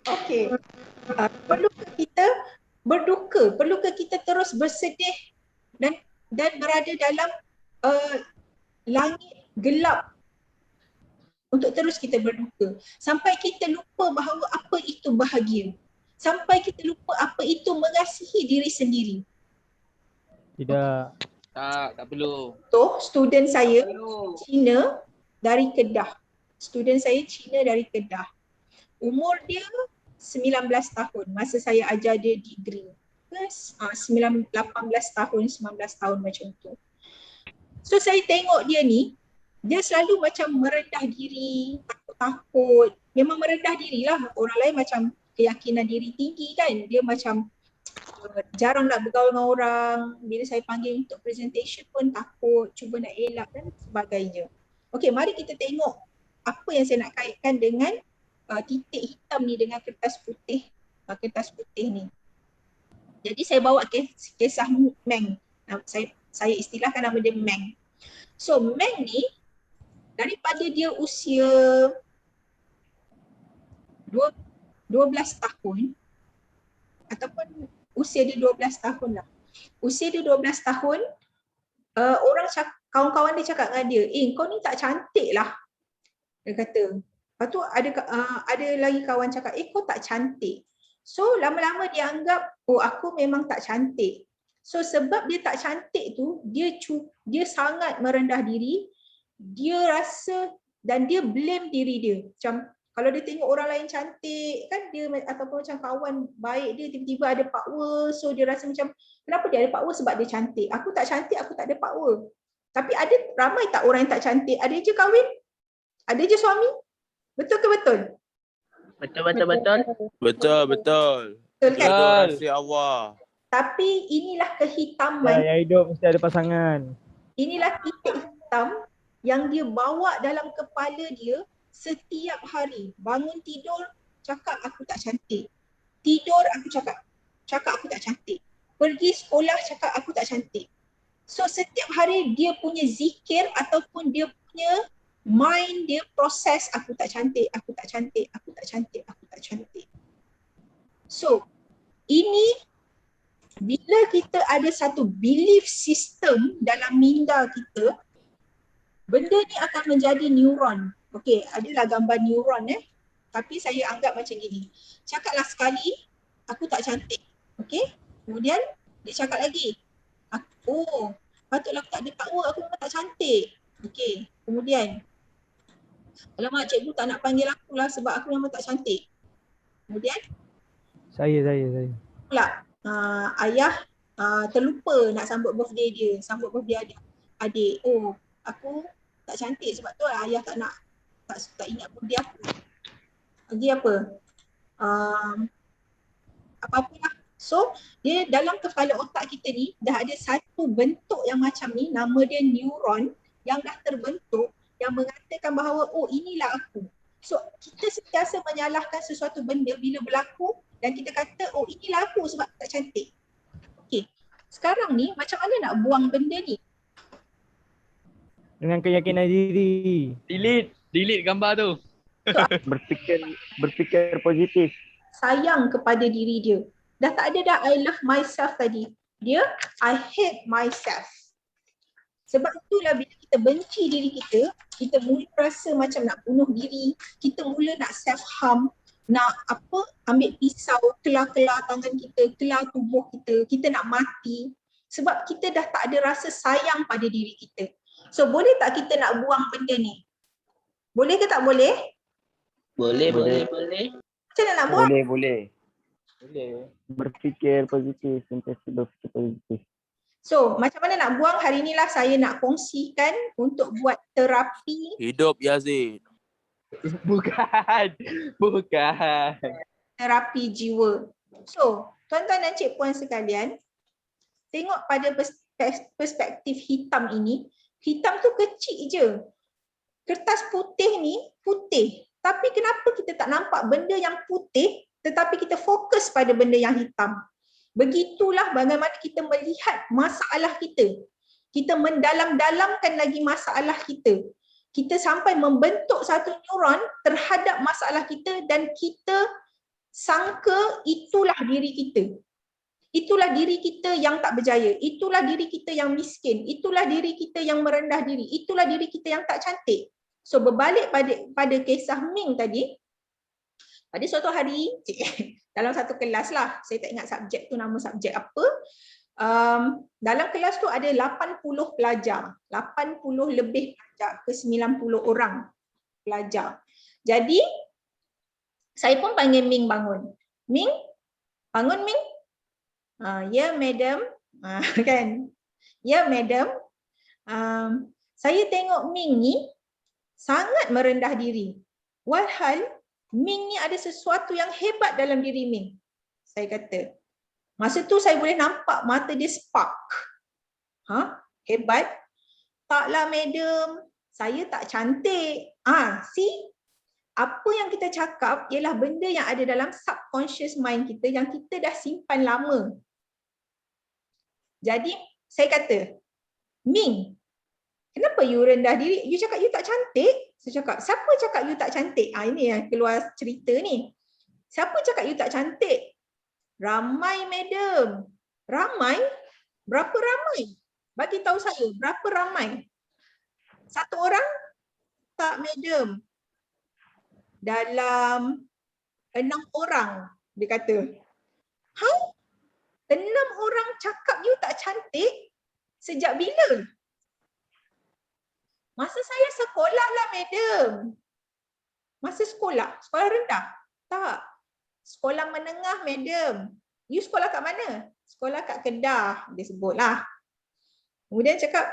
Okey. Perlukah kita berduka? Perlukah kita terus bersedih dan berada dalam langit gelap untuk terus kita berduka sampai kita lupa bahawa apa itu bahagia, sampai kita lupa apa itu mengasihi diri sendiri? Tidak. Tak perlu. Contoh, student saya Cina dari Kedah. Student saya Cina dari Kedah. Umur dia 19 tahun masa saya ajar dia degree. 18 tahun, 19 tahun macam tu. So saya tengok dia ni, dia selalu macam merendah diri, takut-takut. Memang merendah diri lah. Orang lain macam keyakinan diri tinggi kan. Dia macam jarang nak bergaul dengan orang. Bila saya panggil untuk presentation pun takut, cuba nak elak dan sebagainya. Okey, mari kita tengok apa yang saya nak kaitkan dengan titik hitam ni dengan kertas putih ni. Jadi saya bawa kisah Meng. Saya istilahkan nama dia Meng. So Meng ni daripada dia usia 12 tahun ataupun usia dia 12 tahun lah. Usia dia 12 tahun, kawan-kawan dia cakap dengan dia, kau ni tak cantik lah. Dia kata. Lepas tu ada lagi kawan cakap, kau tak cantik. So lama-lama dia anggap, aku memang tak cantik. So sebab dia tak cantik tu, dia sangat merendah diri, dia rasa dan dia blame diri dia. Macam kalau dia tengok orang lain cantik kan, dia ataupun macam kawan baik dia tiba-tiba ada power, so dia rasa macam kenapa dia ada power? Sebab dia cantik. Aku tak cantik, aku tak ada power. Tapi ada ramai tak orang yang tak cantik? Ada je kahwin, ada je suami. Betul ke betul? Betul. Betul kan? Terima Allah. Tapi inilah kehitaman. Yang hidup mesti ada pasangan. Inilah titik hitam yang dia bawa dalam kepala dia setiap hari. Bangun tidur, cakap aku tak cantik. Tidur aku cakap aku tak cantik. Pergi sekolah cakap aku tak cantik. So setiap hari dia punya zikir ataupun dia punya mind dia proses aku tak cantik, aku tak cantik, aku tak cantik, aku tak cantik. So ini bila kita ada satu belief system dalam minda kita, benda ni akan menjadi neuron. Okey, adalah gambar neuron tapi saya anggap macam gini. Cakaplah sekali, aku tak cantik. Okey? Kemudian dia cakap lagi, patutlah aku tak ada power, aku memang tak cantik. Okey, kemudian alamak, cikgu tak nak panggil aku lah sebab aku memang tak cantik. Kemudian Saya. pula ayah terlupa nak sambut birthday dia, sambut birthday adik. Aku tak cantik sebab tu ayah tak ingat birthday aku. Lagi apa? Apa-apalah. So dia dalam kepala otak kita ni dah ada satu bentuk yang macam ni, nama dia neuron yang dah terbentuk, yang mengatakan bahawa inilah aku. So kita sentiasa menyalahkan sesuatu benda bila berlaku dan kita kata inilah aku sebab tak cantik. Okey. Sekarang ni macam mana nak buang benda ni? Dengan keyakinan diri. Delete gambar tu. Berfikir positif. Sayang kepada diri dia. Dah tak ada dah I love myself tadi. Dia I hate myself. Sebab itulah bila kita benci diri kita, kita mula rasa macam nak bunuh diri, kita mula nak self harm, nak ambil pisau, kelar-kelar tangan kita, kelar tubuh kita nak mati. Sebab kita dah tak ada rasa sayang pada diri kita. So boleh tak kita nak buang benda ni? Boleh ke tak boleh? Boleh. Macam mana nak buang? Boleh. Berfikir positif, sentiasa berfikir positif. So macam mana nak buang? Hari inilah saya nak kongsikan untuk buat terapi. Hidup Yazid. Bukan. Terapi jiwa. So tuan-tuan dan cik puan sekalian, tengok pada perspektif hitam ini. Hitam tu kecil je. Kertas putih ni putih. Tapi kenapa kita tak nampak benda yang putih tetapi kita fokus pada benda yang hitam? Begitulah bagaimana kita melihat masalah kita. Kita mendalam-dalamkan lagi masalah kita. kita sampai membentuk satu neuron terhadap masalah kita dan kita sangka itulah diri kita. Itulah diri kita yang tak berjaya, itulah diri kita yang miskin, itulah diri kita yang merendah diri, itulah diri kita yang tak cantik. So berbalik pada kisah Ming tadi, pada suatu hari dalam satu kelas lah, saya tak ingat subjek tu nama subjek apa, dalam kelas tu ada 80 pelajar, 80 lebih pelajar ke 90 orang pelajar. Jadi saya pun panggil Ming bangun. Ming, bangun Ming. Ya madam, kan? Ya madam, saya tengok Ming ni sangat merendah diri. Walhal Ming ni ada sesuatu yang hebat dalam diri Ming. Saya kata. Masa tu saya boleh nampak mata dia spark. Hebat? Taklah madam, saya tak cantik. See? Apa yang kita cakap ialah benda yang ada dalam subconscious mind kita yang kita dah simpan lama. Jadi saya kata, Ming, kenapa you rendah diri? You cakap you tak cantik? Saya cakap, siapa cakap you tak cantik? Ini yang keluar cerita ni. Siapa cakap you tak cantik? Ramai madam. Ramai? Berapa ramai? Bagi tahu saya, berapa ramai? Satu orang? Tak madam. Dalam 6 orang, dia kata. 6 orang cakap you tak cantik? Sejak bila? Masa saya sekolah lah madam. Masa sekolah rendah? Tak. Sekolah menengah madam. You sekolah kat mana? Sekolah kat Kedah, dia sebutlah. Kemudian cakap,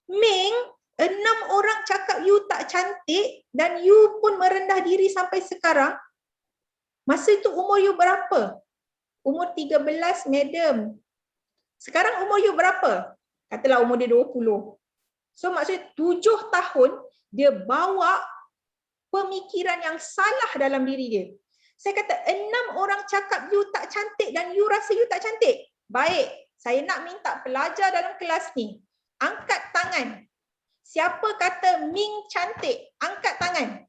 Ming, 6 orang cakap you tak cantik dan you pun merendah diri sampai sekarang. Masa itu umur you berapa? Umur 13 madam. Sekarang umur you berapa? Katalah umur dia 20. So maksudnya 7 tahun dia bawa pemikiran yang salah dalam diri dia. Saya kata 6 orang cakap you tak cantik dan you rasa you tak cantik. Baik, saya nak minta pelajar dalam kelas ni angkat tangan. Siapa kata Ming cantik? Angkat tangan.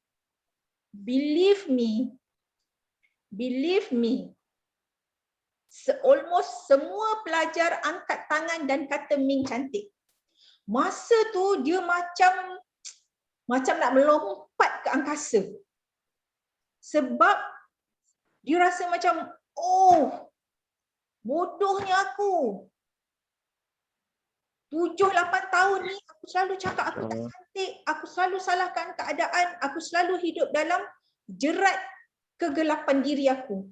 Believe me. Almost semua pelajar angkat tangan dan kata Ming cantik. Masa tu dia macam nak melompat ke angkasa. Sebab dia rasa macam, bodohnya aku. 7-8 tahun ni aku selalu cakap aku tak cantik, aku selalu salahkan keadaan, aku selalu hidup dalam jerat kegelapan diri aku.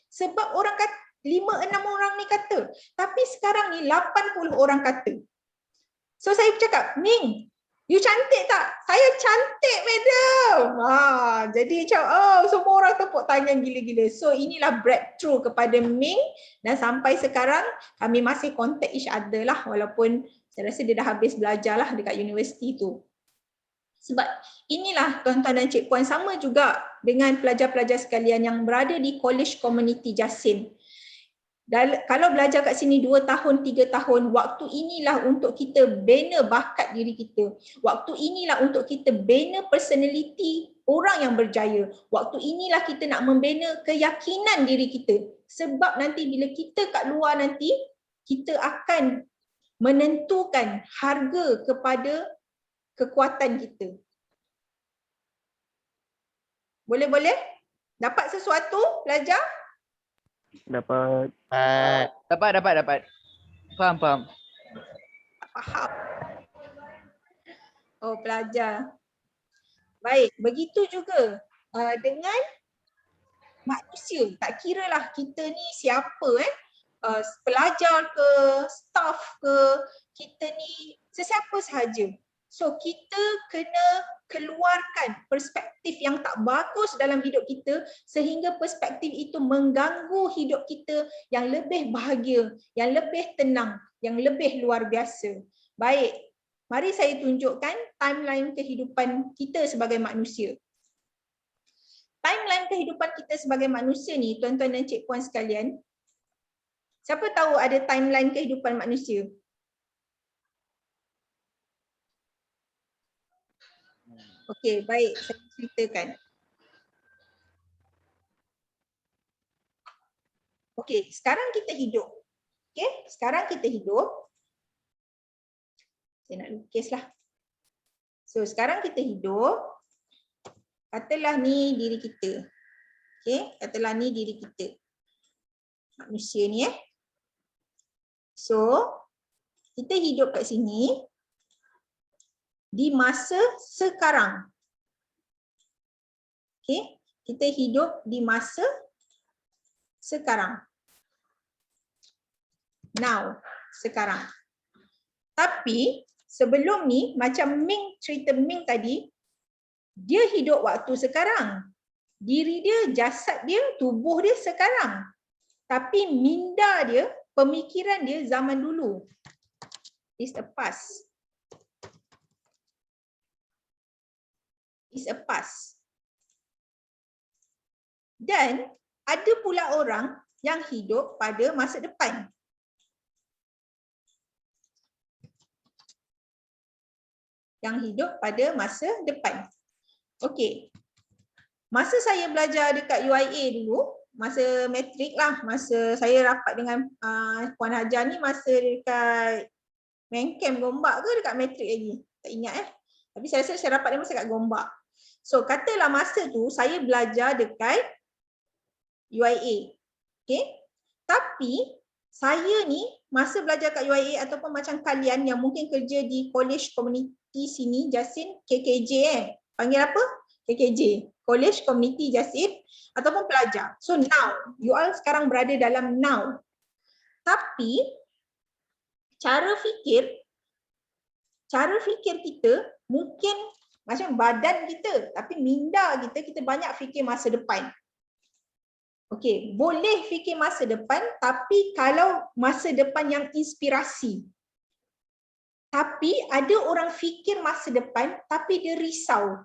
Sebab orang kata 5-6 orang ni kata, tapi sekarang ni 80 orang kata. So saya cakap, Ming, you cantik tak? Saya cantik madam. Jadi macam semua orang tepuk tangan gila-gila. So inilah breakthrough kepada Ming dan sampai sekarang kami masih contact each other lah, walaupun saya rasa dia dah habis belajar lah dekat universiti tu. Sebab inilah tuan-tuan dan cik puan, sama juga dengan pelajar-pelajar sekalian yang berada di College Community Jasin. Kalau belajar kat sini 2 tahun, 3 tahun, waktu inilah untuk kita bina bakat diri kita. Waktu inilah untuk kita bina personality orang yang berjaya. Waktu inilah kita nak membina keyakinan diri kita. Sebab nanti bila kita kat luar nanti, kita akan menentukan harga kepada kekuatan kita. Boleh-boleh? Dapat sesuatu belajar? Dapat. Dapat. Faham. Faham. Pelajar. Baik, begitu juga dengan manusia. Tak kiralah kita ni siapa, pelajar ke, staff ke, kita ni sesiapa sahaja. So kita kena keluarkan perspektif yang tak bagus dalam hidup kita sehingga perspektif itu mengganggu hidup kita yang lebih bahagia, yang lebih tenang, yang lebih luar biasa. Baik, mari saya tunjukkan timeline kehidupan kita sebagai manusia. Timeline kehidupan kita sebagai manusia ni, tuan-tuan dan cik puan sekalian, siapa tahu ada timeline kehidupan manusia? Okey, baik, saya ceritakan. Okey, sekarang kita hidup. Okey, sekarang kita hidup. Saya nak lukislah. So, sekarang kita hidup. Katalah ni diri kita. Okey, katalah ni diri kita. Manusia ni So, kita hidup kat sini di masa sekarang. Okey, kita hidup di masa sekarang. Now, sekarang. Tapi sebelum ni macam Ming, cerita Ming tadi, dia hidup waktu sekarang. Diri dia, jasad dia, tubuh dia sekarang. Tapi minda dia, pemikiran dia zaman dulu. It's a past. It's a past. Dan ada pula orang yang hidup pada masa depan. Yang hidup pada masa depan. Okey. Masa saya belajar dekat UIA dulu, masa matrik lah, masa saya rapat dengan Puan Hajar ni masa dekat main camp Gombak ke dekat matrik lagi? Tak ingat Tapi saya rasa saya rapat dia masa kat Gombak. So katalah masa tu saya belajar dekat UIA. Okay. Tapi saya ni masa belajar kat UIA ataupun macam kalian yang mungkin kerja di college community sini, Jasin, KKJ Panggil apa? KKJ. College Community Jasin ataupun pelajar. So now, you all sekarang berada dalam now. Tapi cara fikir kita mungkin macam badan kita, tapi minda kita banyak fikir masa depan. Okey, boleh fikir masa depan, tapi kalau masa depan yang inspirasi. Tapi ada orang fikir masa depan, tapi dia risau.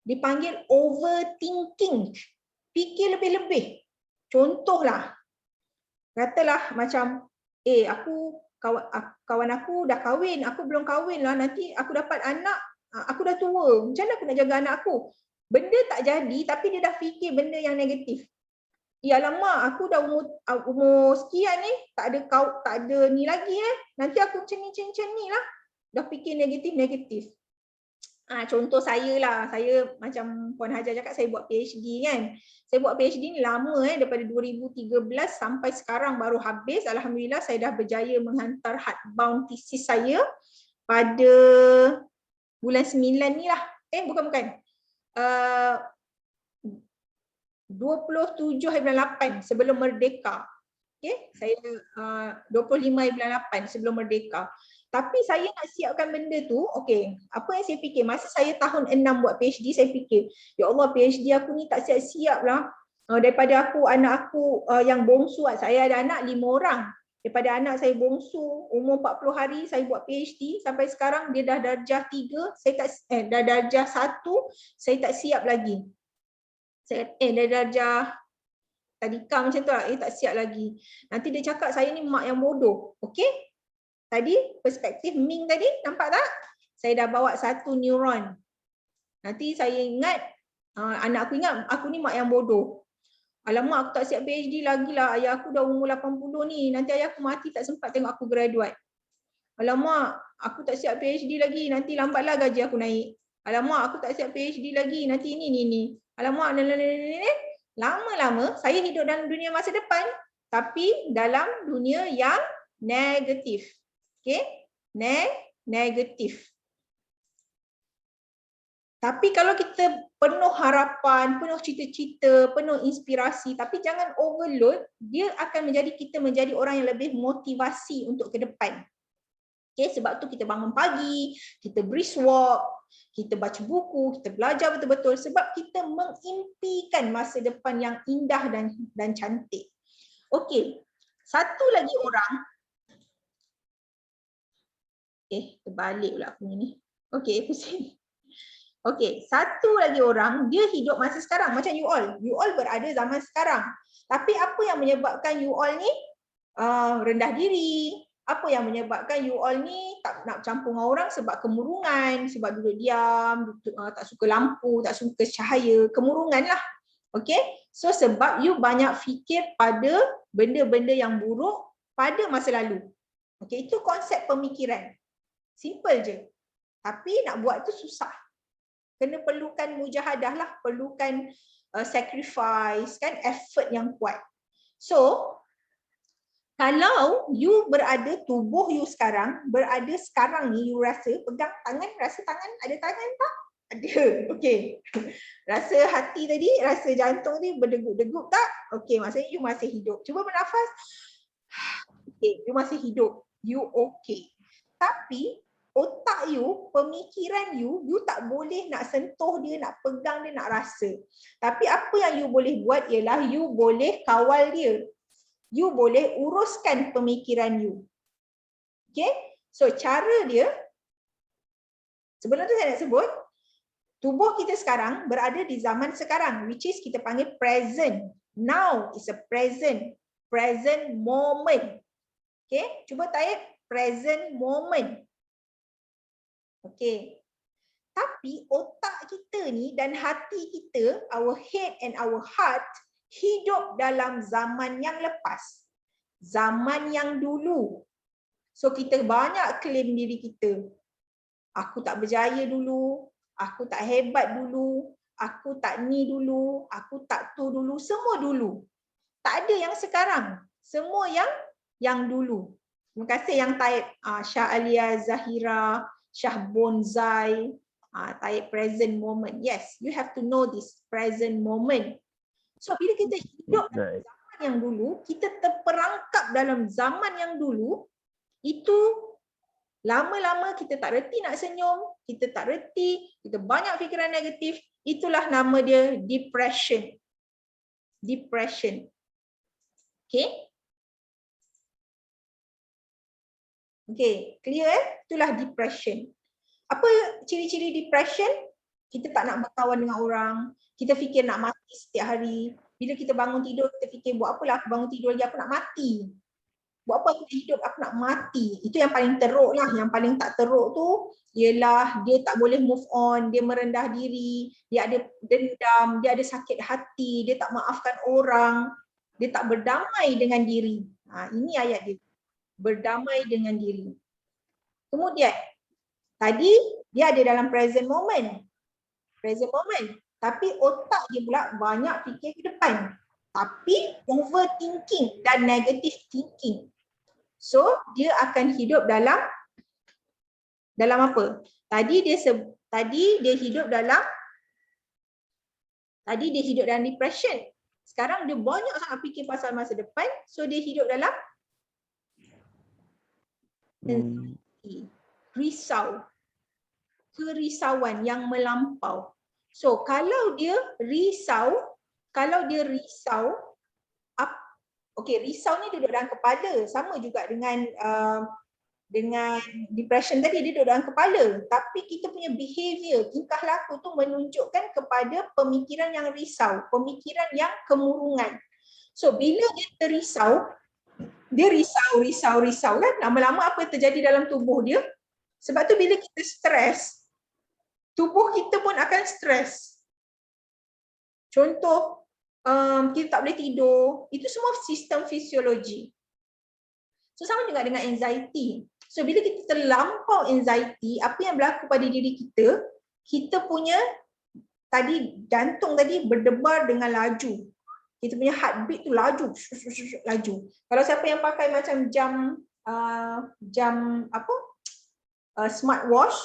Dipanggil overthinking. Fikir lebih-lebih. Contohlah, katalah macam, kawan aku dah kahwin, aku belum kahwin lah, nanti aku dapat anak, aku dah tua, macam mana aku nak jaga anak aku? Benda tak jadi, tapi dia dah fikir benda yang negatif. Ya lama, aku dah umur sekian ni, tak ada ni lagi nanti aku macam ni lah. Dah fikir negatif. Contoh saya lah, saya macam Puan Hajar cakap, saya buat PhD kan. Saya buat PhD ni lama daripada 2013 sampai sekarang baru habis. Alhamdulillah saya dah berjaya menghantar hardbound thesis saya pada bulan 9 ni lah. Bukan. 27 hari bulan 8 sebelum merdeka. Okay? Saya 25 hari bulan 8 sebelum merdeka. Tapi saya nak siapkan benda tu, okey, apa yang saya fikir, masa saya tahun 6 buat PhD, saya fikir, ya Allah PhD aku ni tak siap-siap lah. Daripada anak aku yang bongsu, saya ada anak 5 orang. Daripada anak saya bongsu, umur 40 hari saya buat PhD, sampai sekarang dia dah darjah 3, dah darjah 1, saya tak siap lagi. Dah darjah tadika macam tu lah, tak siap lagi. Nanti dia cakap saya ni mak yang bodoh, okey? Tadi perspektif Ming tadi, nampak tak? Saya dah bawa satu neuron. Nanti saya ingat, anak aku ingat aku ni mak yang bodoh. Alamak, aku tak siap PhD lagi lah. Ayah aku dah umur 80 ni. Nanti ayah aku mati tak sempat tengok aku graduate. Alamak, aku tak siap PhD lagi. Nanti lambatlah gaji aku naik. Alamak, aku tak siap PhD lagi. Nanti ini. Alamak, lama-lama saya hidup dalam dunia masa depan. Tapi dalam dunia yang negatif. Okay, negatif. Tapi kalau kita penuh harapan, penuh cita-cita, penuh inspirasi, tapi jangan overload, dia akan kita menjadi orang yang lebih motivasi untuk ke depan. Okay, sebab tu kita bangun pagi, kita brisk walk, kita baca buku, kita belajar betul-betul sebab kita mengimpikan masa depan yang indah dan cantik. Okay, satu lagi orang, terbalik pula aku ni. Okey, pusing. Okey, satu lagi orang, dia hidup masa sekarang macam you all. You all berada zaman sekarang. Tapi apa yang menyebabkan you all ni rendah diri? Apa yang menyebabkan you all ni tak nak campur dengan orang? Sebab kemurungan, sebab duduk diam, tak suka lampu, tak suka cahaya, kemurungan lah. Okay, so sebab you banyak fikir pada benda-benda yang buruk pada masa lalu. Okay, itu konsep pemikiran. Simple je. Tapi nak buat tu susah. Kena perlukan mujahadah lah, perlukan sacrifice, kan, effort yang kuat. So, kalau you berada, tubuh you sekarang, berada sekarang ni, you rasa, pegang tangan, rasa tangan, ada tangan tak? Ada, okey. Rasa hati tadi, rasa jantung ni berdegup-degup tak? Okey, maksudnya you masih hidup. Cuba bernafas. Okey, you masih hidup. You okey. Tapi, otak you, pemikiran you, you tak boleh nak sentuh dia, nak pegang dia, nak rasa. Tapi apa yang you boleh buat ialah you boleh kawal dia. You boleh uruskan pemikiran you. Okay? So cara dia, sebelum tu saya nak sebut, tubuh kita sekarang berada di zaman sekarang, which is kita panggil present. Now is a present moment. Okay? Cuba type present moment. Okay. Tapi otak kita ni dan hati kita, our head and our heart, hidup dalam zaman yang lepas. Zaman yang dulu. So kita banyak claim diri kita. Aku tak berjaya dulu, aku tak hebat dulu, aku tak ni dulu, aku tak tu dulu, semua dulu. Tak ada yang sekarang, semua yang dulu. Terima kasih yang type Syah Alia Zahira, Syah Bonzai, type present moment. Yes, you have to know this present moment. So bila kita hidup dalam zaman yang dulu, kita terperangkap dalam zaman yang dulu, itu lama-lama kita tak reti nak senyum, kita tak reti, kita banyak fikiran negatif, itulah nama dia depression. Depression. Okay? Okay, clear Itulah depression. Apa ciri-ciri depression? Kita tak nak berkawan dengan orang, kita fikir nak mati setiap hari. Bila kita bangun tidur, kita fikir buat apalah aku bangun tidur lagi, aku nak mati. Buat apa aku hidup, aku nak mati. Itu yang paling teruk lah. Yang paling tak teruk tu ialah dia tak boleh move on, dia merendah diri, dia ada dendam, dia ada sakit hati, dia tak maafkan orang, dia tak berdamai dengan diri. Ini ayat dia. Berdamai dengan diri. Kemudian, tadi dia ada dalam present moment. Present moment. Tapi otak dia pula banyak fikir ke depan. Tapi overthinking dan negative thinking. So, dia akan hidup dalam apa? Tadi dia hidup dalam depression. Sekarang dia banyak sangat fikir pasal masa depan, so dia hidup dalam anxiety, risau. Kerisauan yang melampau. So kalau dia risau, risau ni duduk dalam kepala, sama juga dengan depression tadi, dia duduk dalam kepala. Tapi kita punya behavior, tingkah laku tu menunjukkan kepada pemikiran yang risau, pemikiran yang kemurungan. So bila dia terrisau, dia risau kan, lama-lama apa yang terjadi dalam tubuh dia? Sebab tu bila kita stres, tubuh kita pun akan stres. Contoh, kita tak boleh tidur, itu semua sistem fisiologi. So sama juga dengan anxiety. So bila kita terlampau anxiety, apa yang berlaku pada diri kita, kita punya jantung tadi berdebar dengan laju. Kita punya heartbeat tu laju. Kalau siapa yang pakai macam smartwatch,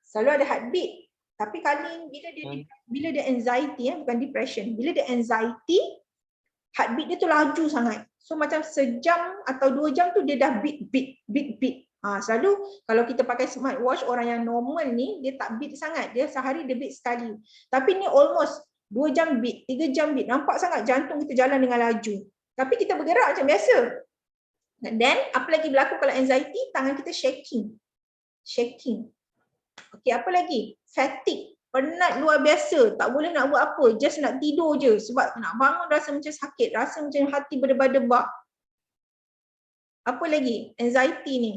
selalu ada heartbeat. Tapi kali bila dia anxiety, bukan depression, bila dia anxiety, heartbeat dia tu laju sangat. So macam sejam atau 2 jam tu dia dah beat. Selalu kalau kita pakai smartwatch, orang yang normal ni dia tak beat sangat, dia sehari dia beat sekali. Tapi ni almost 2 jam beat, 3 jam beat, nampak sangat jantung kita jalan dengan laju. Tapi kita bergerak macam biasa. Dan apa lagi berlaku kalau anxiety? Tangan kita shaking. Okey, apa lagi? Fatigue, penat luar biasa, tak boleh nak buat apa, just nak tidur je sebab nak bangun rasa macam sakit, rasa macam hati berdebar-debar. Apa lagi? Anxiety ni.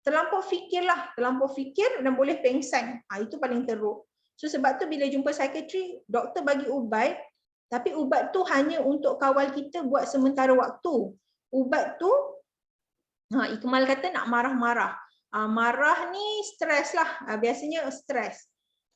Terlampau fikir dan boleh pengsan. Itu paling teruk. So sebab tu bila jumpa psikiatri, doktor bagi ubat, tapi ubat tu hanya untuk kawal kita buat sementara waktu. Ubat tu, Ikmal kata nak marah-marah. Marah ni stres lah, biasanya stres.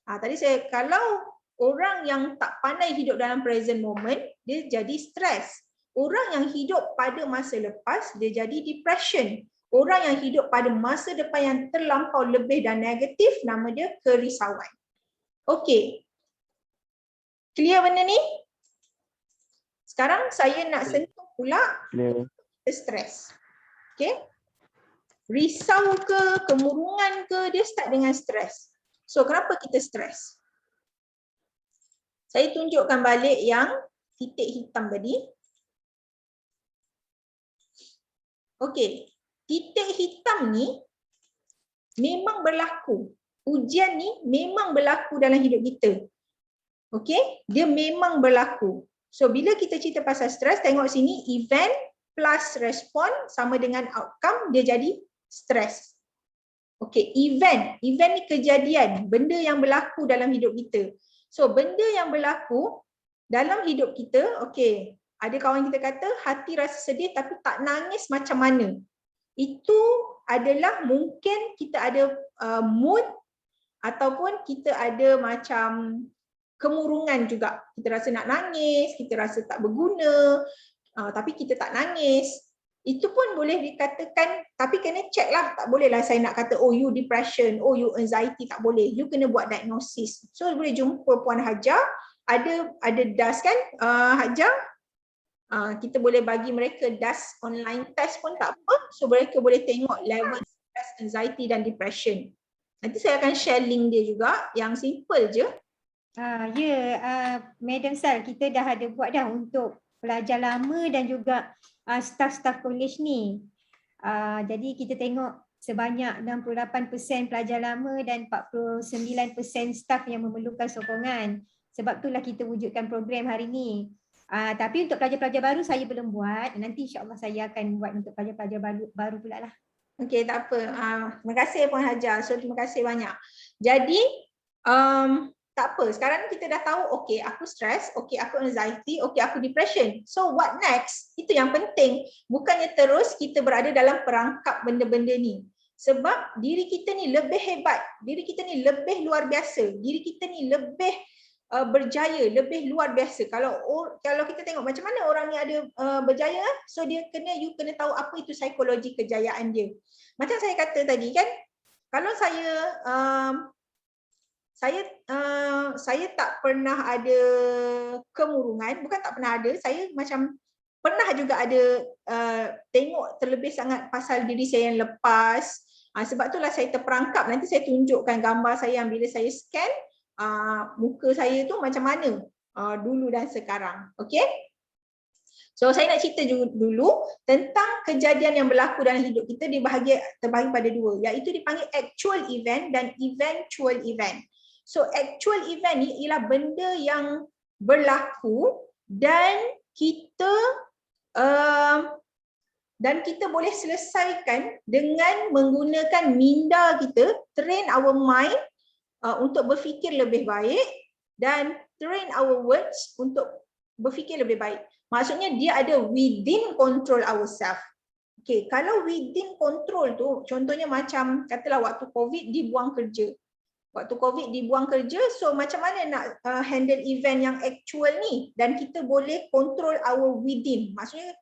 Tadi saya, kalau orang yang tak pandai hidup dalam present moment, dia jadi stres. Orang yang hidup pada masa lepas, dia jadi depression. Orang yang hidup pada masa depan yang terlampau lebih dan negatif, nama dia kerisauan. Okey. Clear benda ni? Sekarang saya nak sentuh pula stres. Okey. Risau ke, kemurungan ke, dia start dengan stres. So, kenapa kita stres? Saya tunjukkan balik yang titik hitam tadi. Okey. Titik hitam ni memang berlaku. Ujian ni memang berlaku dalam hidup kita. Okey, dia memang berlaku. So bila kita cerita pasal stres, tengok sini event plus respon sama dengan outcome, dia jadi stres. Okey, event ni kejadian, benda yang berlaku dalam hidup kita. So benda yang berlaku dalam hidup kita, okey, ada kawan kita kata hati rasa sedih tapi tak nangis macam mana. Itu adalah mungkin kita ada mood ataupun kita ada macam kemurungan juga. Kita rasa nak nangis, kita rasa tak berguna, tapi kita tak nangis. Itu pun boleh dikatakan, tapi kena check lah. Tak boleh lah saya nak kata, oh you depression, oh you anxiety, tak boleh. You kena buat diagnosis. So boleh jumpa Puan Hajar, ada DAS kan Hajar? Kita boleh bagi mereka DAS online test pun tak apa. So mereka boleh tengok level stress, anxiety dan depression. Nanti saya akan share link dia juga yang simple je. Madam Sal, kita dah ada buat dah untuk pelajar lama dan juga staff-staff college ni. Jadi kita tengok sebanyak 68% pelajar lama dan 49% staff yang memerlukan sokongan. Sebab itulah kita wujudkan program hari ni. Tapi untuk pelajar-pelajar baru saya belum buat. Nanti insya-Allah saya akan buat untuk pelajar-pelajar baru pula lah. Okey, tak apa. Terima kasih Puan Hajar. So terima kasih banyak. Jadi tak apa. Sekarang kita dah tahu, okey aku stres, okey aku anxiety, okey aku depression. So what next? Itu yang penting. Bukannya terus kita berada dalam perangkap benda-benda ni. Sebab diri kita ni lebih hebat. Diri kita ni lebih luar biasa. Diri kita ni lebih berjaya, lebih luar biasa. Kalau kita tengok macam mana orang ni ada berjaya, so you kena tahu apa itu psikologi kejayaan dia. Macam saya kata tadi kan, kalau saya tak pernah ada kemurungan, bukan tak pernah ada, saya macam pernah juga ada tengok terlebih sangat pasal diri saya yang lepas. Sebab itulah saya terperangkap. Nanti saya tunjukkan gambar saya yang bila saya scan muka saya tu macam mana dulu dan sekarang. Okey? So saya nak cerita dulu tentang kejadian yang berlaku dalam hidup kita, terbahagi pada dua, iaitu dipanggil actual event dan eventual event. So actual event ni ialah benda yang berlaku dan kita boleh selesaikan dengan menggunakan minda kita, train our mind untuk berfikir lebih baik dan train our words untuk berfikir lebih baik. Maksudnya dia ada within control ourselves. Okay, kalau within control tu, contohnya macam katalah waktu COVID dibuang kerja. Waktu COVID dibuang kerja, so macam mana nak handle event yang actual ni? Dan kita boleh control our within. Maksudnya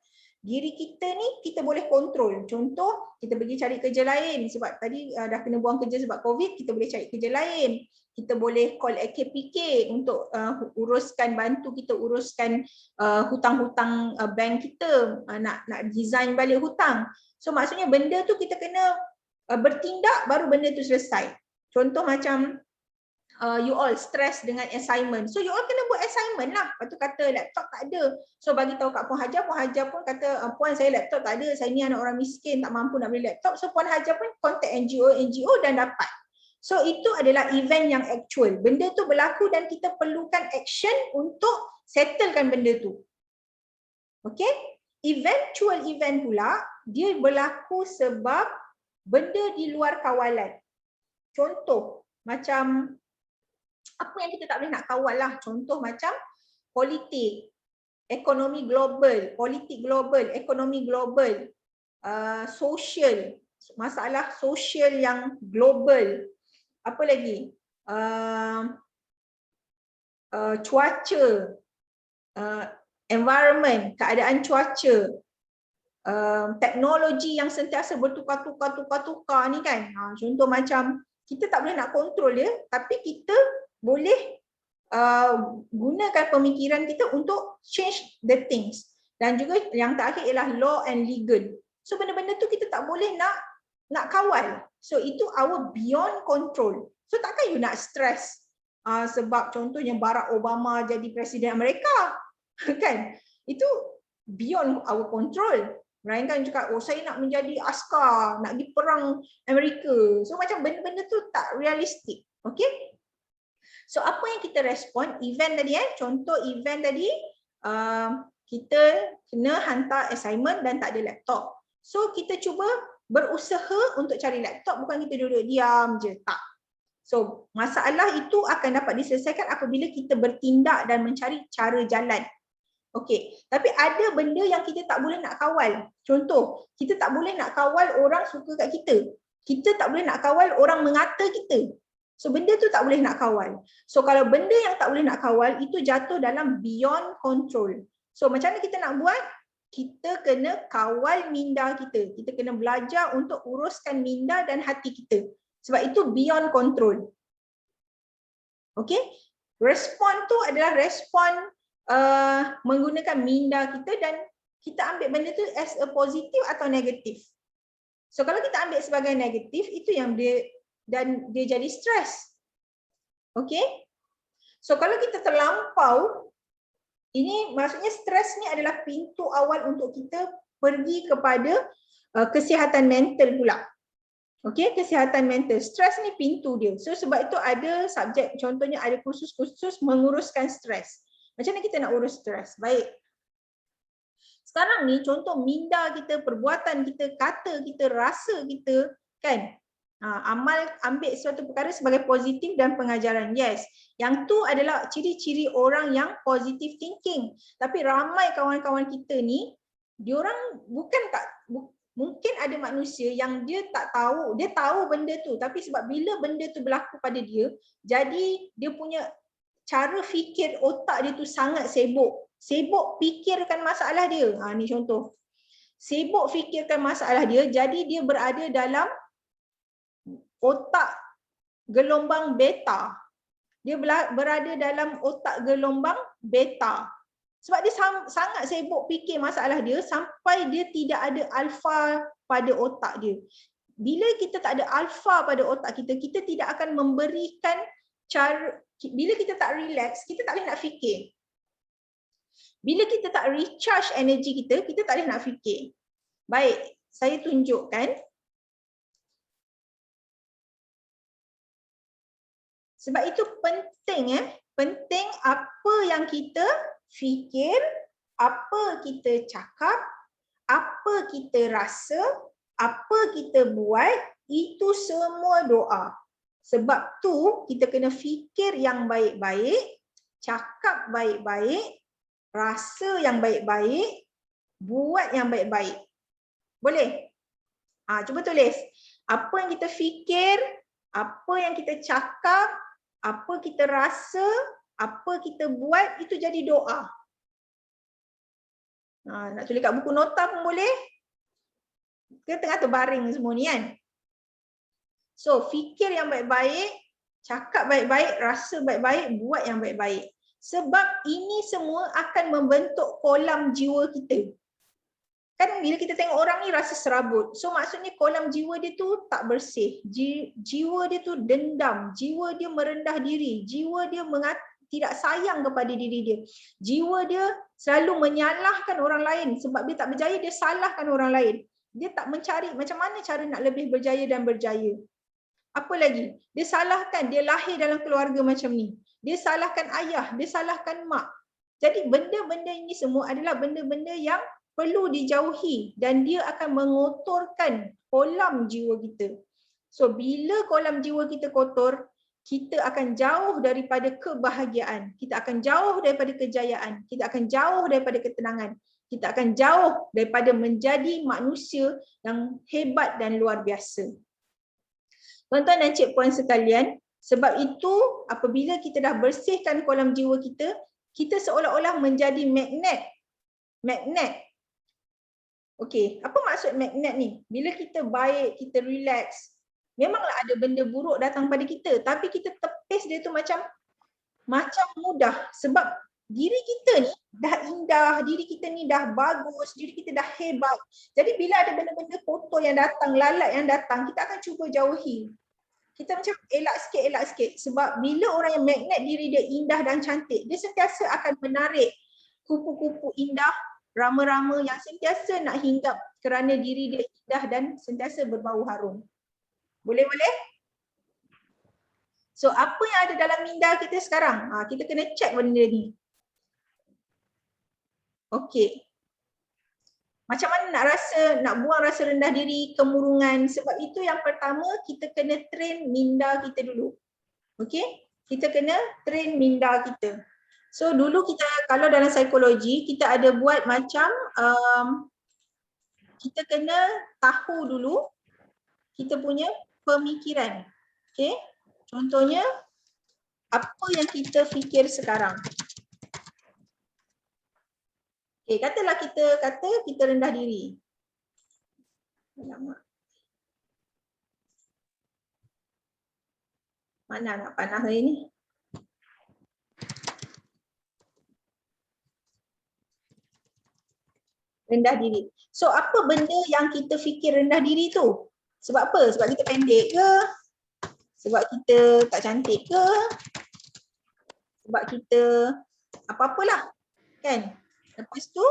diri kita ni kita boleh kontrol. Contoh, kita pergi cari kerja lain sebab tadi dah kena buang kerja sebab COVID, kita boleh cari kerja lain. Kita boleh call AKPK untuk bantu kita uruskan hutang-hutang bank kita, nak design balik hutang. So maksudnya benda tu kita kena bertindak baru benda tu selesai. Contoh macam you all stress dengan assignment. So you all kena buat assignment lah. Lepas tu kata laptop tak ada. So bagi tahu kat Puan Hajar pun kata, Puan saya laptop tak ada, saya ni anak orang miskin, tak mampu nak beli laptop. So Puan Hajar pun contact NGO dan dapat. So itu adalah event yang actual. Benda tu berlaku dan kita perlukan action untuk settlekan benda tu. Okay? Eventual event pula, dia berlaku sebab benda di luar kawalan. Contoh, macam apa yang kita tak boleh nak kawal lah. Contoh macam politik, ekonomi global, politik global, ekonomi global, sosial, masalah sosial yang global. Apa lagi? Cuaca, environment, keadaan cuaca, teknologi yang sentiasa bertukar-tukar ni kan. Contoh macam kita tak boleh nak kontrol dia, tapi kita boleh gunakan pemikiran kita untuk change the things. Dan juga yang terakhir ialah law and legal. So benda-benda tu kita tak boleh nak kawal. So itu our beyond control. So takkan you nak stress sebab contohnya Barack Obama jadi Presiden Amerika. Kan? Itu beyond our control. Melainkan cakap, oh saya nak menjadi askar, nak pergi perang Amerika. So macam benda-benda tu tak realistik. Okay? So apa yang kita respon, event tadi contoh event tadi, kita kena hantar assignment dan tak ada laptop. So kita cuba berusaha untuk cari laptop, bukan kita duduk diam je, tak. So masalah itu akan dapat diselesaikan apabila kita bertindak dan mencari cara jalan. Okey, tapi ada benda yang kita tak boleh nak kawal. Contoh, kita tak boleh nak kawal orang suka kat kita. Kita tak boleh nak kawal orang mengata kita. So benda tu tak boleh nak kawal. So kalau benda yang tak boleh nak kawal itu jatuh dalam beyond control. So macam mana kita nak buat? Kita kena kawal minda kita. Kita kena belajar untuk uruskan minda dan hati kita. Sebab itu beyond control. Okey? Respon tu adalah respon menggunakan minda kita dan kita ambil benda tu as a positif atau negatif. So kalau kita ambil sebagai negatif, itu yang dia jadi stres. Okay? So kalau kita terlampau, ini maksudnya stres ni adalah pintu awal untuk kita pergi kepada kesihatan mental pula. Okay, kesihatan mental. Stres ni pintu dia. So sebab itu ada subjek, contohnya ada kursus-kursus menguruskan stres. Macam mana kita nak urus stres? Baik. Sekarang ni contoh minda kita, perbuatan kita, kata kita, rasa kita, kan? Ambil suatu perkara sebagai positif dan pengajaran. Yes. Yang tu adalah ciri-ciri orang yang positive thinking. Tapi ramai kawan-kawan kita ni, diorang mungkin ada manusia yang dia tak tahu, dia tahu benda tu, tapi sebab bila benda tu berlaku pada dia, jadi dia punya cara fikir otak dia tu sangat sibuk. Sibuk fikirkan masalah dia. Ni contoh. Sibuk fikirkan masalah dia, jadi dia berada dalam otak gelombang beta. Dia berada dalam otak gelombang beta. Sebab dia sangat sibuk fikir masalah dia sampai dia tidak ada alfa pada otak dia. Bila kita tak ada alfa pada otak kita, kita tidak akan memberikan cara. Bila kita tak relax, kita tak boleh nak fikir. Bila kita tak recharge energi kita, kita tak boleh nak fikir. Baik, saya tunjukkan. Sebab itu penting penting apa yang kita fikir, apa kita cakap, apa kita rasa, apa kita buat, itu semua doa. Sebab tu kita kena fikir yang baik-baik, cakap baik-baik, rasa yang baik-baik, buat yang baik-baik. Boleh? Cuba tulis. Apa yang kita fikir, apa yang kita cakap, apa kita rasa, apa kita buat, itu jadi doa. Nak tulis kat buku nota pun boleh. Kita tengah terbaring semua ni kan. So, fikir yang baik-baik, cakap baik-baik, rasa baik-baik, buat yang baik-baik. Sebab ini semua akan membentuk kolam jiwa kita. Kan bila kita tengok orang ni rasa serabut. So maksudnya kolam jiwa dia tu tak bersih. Jiwa dia tu dendam. Jiwa dia merendah diri. Jiwa dia tidak sayang kepada diri dia. Jiwa dia selalu menyalahkan orang lain. Sebab dia tak berjaya, dia salahkan orang lain. Dia tak mencari macam mana cara nak lebih berjaya dan berjaya. Apa lagi? Dia salahkan, dia lahir dalam keluarga macam ni. Dia salahkan ayah, dia salahkan mak. Jadi benda-benda ini semua adalah benda-benda yang perlu dijauhi dan dia akan mengotorkan kolam jiwa kita. So bila kolam jiwa kita kotor, kita akan jauh daripada kebahagiaan, kita akan jauh daripada kejayaan, kita akan jauh daripada ketenangan, kita akan jauh daripada menjadi manusia yang hebat dan luar biasa. Tuan-tuan dan cik puan sekalian, sebab itu apabila kita dah bersihkan kolam jiwa kita, kita seolah-olah menjadi magnet. Magnet. Okey, apa maksud magnet ni? Bila kita baik, kita relax, memanglah ada benda buruk datang pada kita, tapi kita tepis dia tu macam mudah sebab diri kita ni dah indah, diri kita ni dah bagus, diri kita dah hebat. Jadi bila ada benda-benda kotor yang datang, lalat yang datang, kita akan cuba jauhi. Kita macam elak sikit sebab bila orang yang magnet diri dia indah dan cantik, dia sentiasa akan menarik kupu-kupu indah, rama-rama yang sentiasa nak hinggap kerana diri dia indah dan sentiasa berbau harum. Boleh? So apa yang ada dalam minda kita sekarang? Kita kena check benda ni. Okey. Macam mana nak buang rasa rendah diri, kemurungan. Sebab itu yang pertama kita kena train minda kita dulu. Okey? Kita kena train minda kita. So dulu kita, kalau dalam psikologi, kita ada buat macam kita kena tahu dulu kita punya pemikiran. Okey? Contohnya, apa yang kita fikir sekarang? Okey, katalah kita rendah diri. Alamak. Mana nak panah hari ni? Rendah diri. So apa benda yang kita fikir rendah diri tu? Sebab apa? Sebab kita pendek ke? Sebab kita tak cantik ke? Sebab kita apa-apalah. Kan? Lepas tu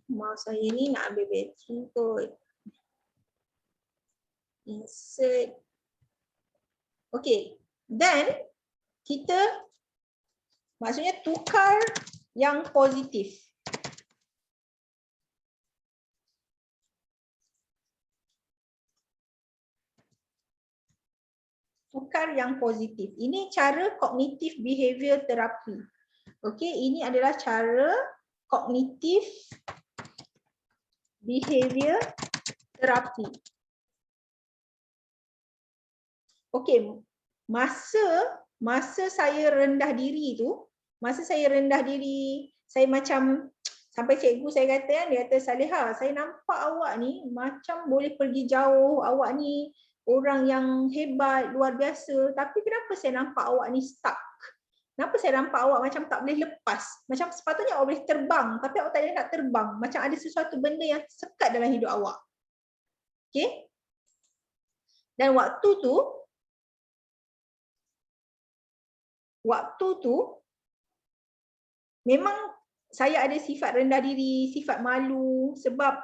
mouse saya ni nak ambil bateri kot. Insert. Okay. Then kita maksudnya tukar yang positif. Tukar yang positif. Ini cara cognitive behavior therapy. Okey, ini adalah cara cognitive behavior therapy. Okey, masa saya rendah diri tu, saya macam sampai cikgu saya kata kan, dia kata, Saleha, saya nampak awak ni macam boleh pergi jauh, awak ni orang yang hebat, luar biasa, tapi kenapa saya nampak awak ni stuck? Kenapa saya nampak awak macam tak boleh lepas? Macam sepatutnya awak boleh terbang, tapi awak tak boleh nak terbang. Macam ada sesuatu benda yang sekat dalam hidup awak. Okay? Dan waktu tu, memang saya ada sifat rendah diri, sifat malu sebab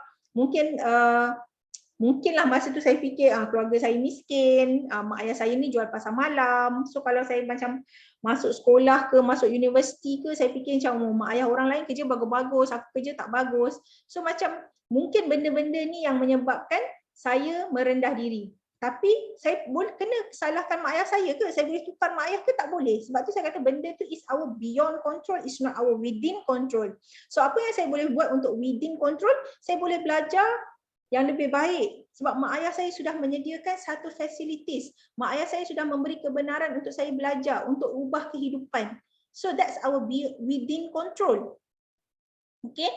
mungkinlah masa tu saya fikir keluarga saya miskin, mak ayah saya ni jual pasar malam. So kalau saya macam masuk sekolah ke, masuk universiti ke, saya fikir macam mak ayah orang lain kerja bagus-bagus, aku kerja tak bagus. So macam mungkin benda-benda ni yang menyebabkan saya merendah diri. Tapi saya boleh kena salahkan mak ayah saya ke? Saya boleh tukar mak ayah ke? Tak boleh. Sebab tu saya kata benda tu is our beyond control, is not our within control. So apa yang saya boleh buat untuk within control? Saya boleh belajar yang lebih baik sebab mak ayah saya sudah menyediakan satu facilities. Mak ayah saya sudah memberi kebenaran untuk saya belajar, untuk ubah kehidupan. So that's our within control. Okay,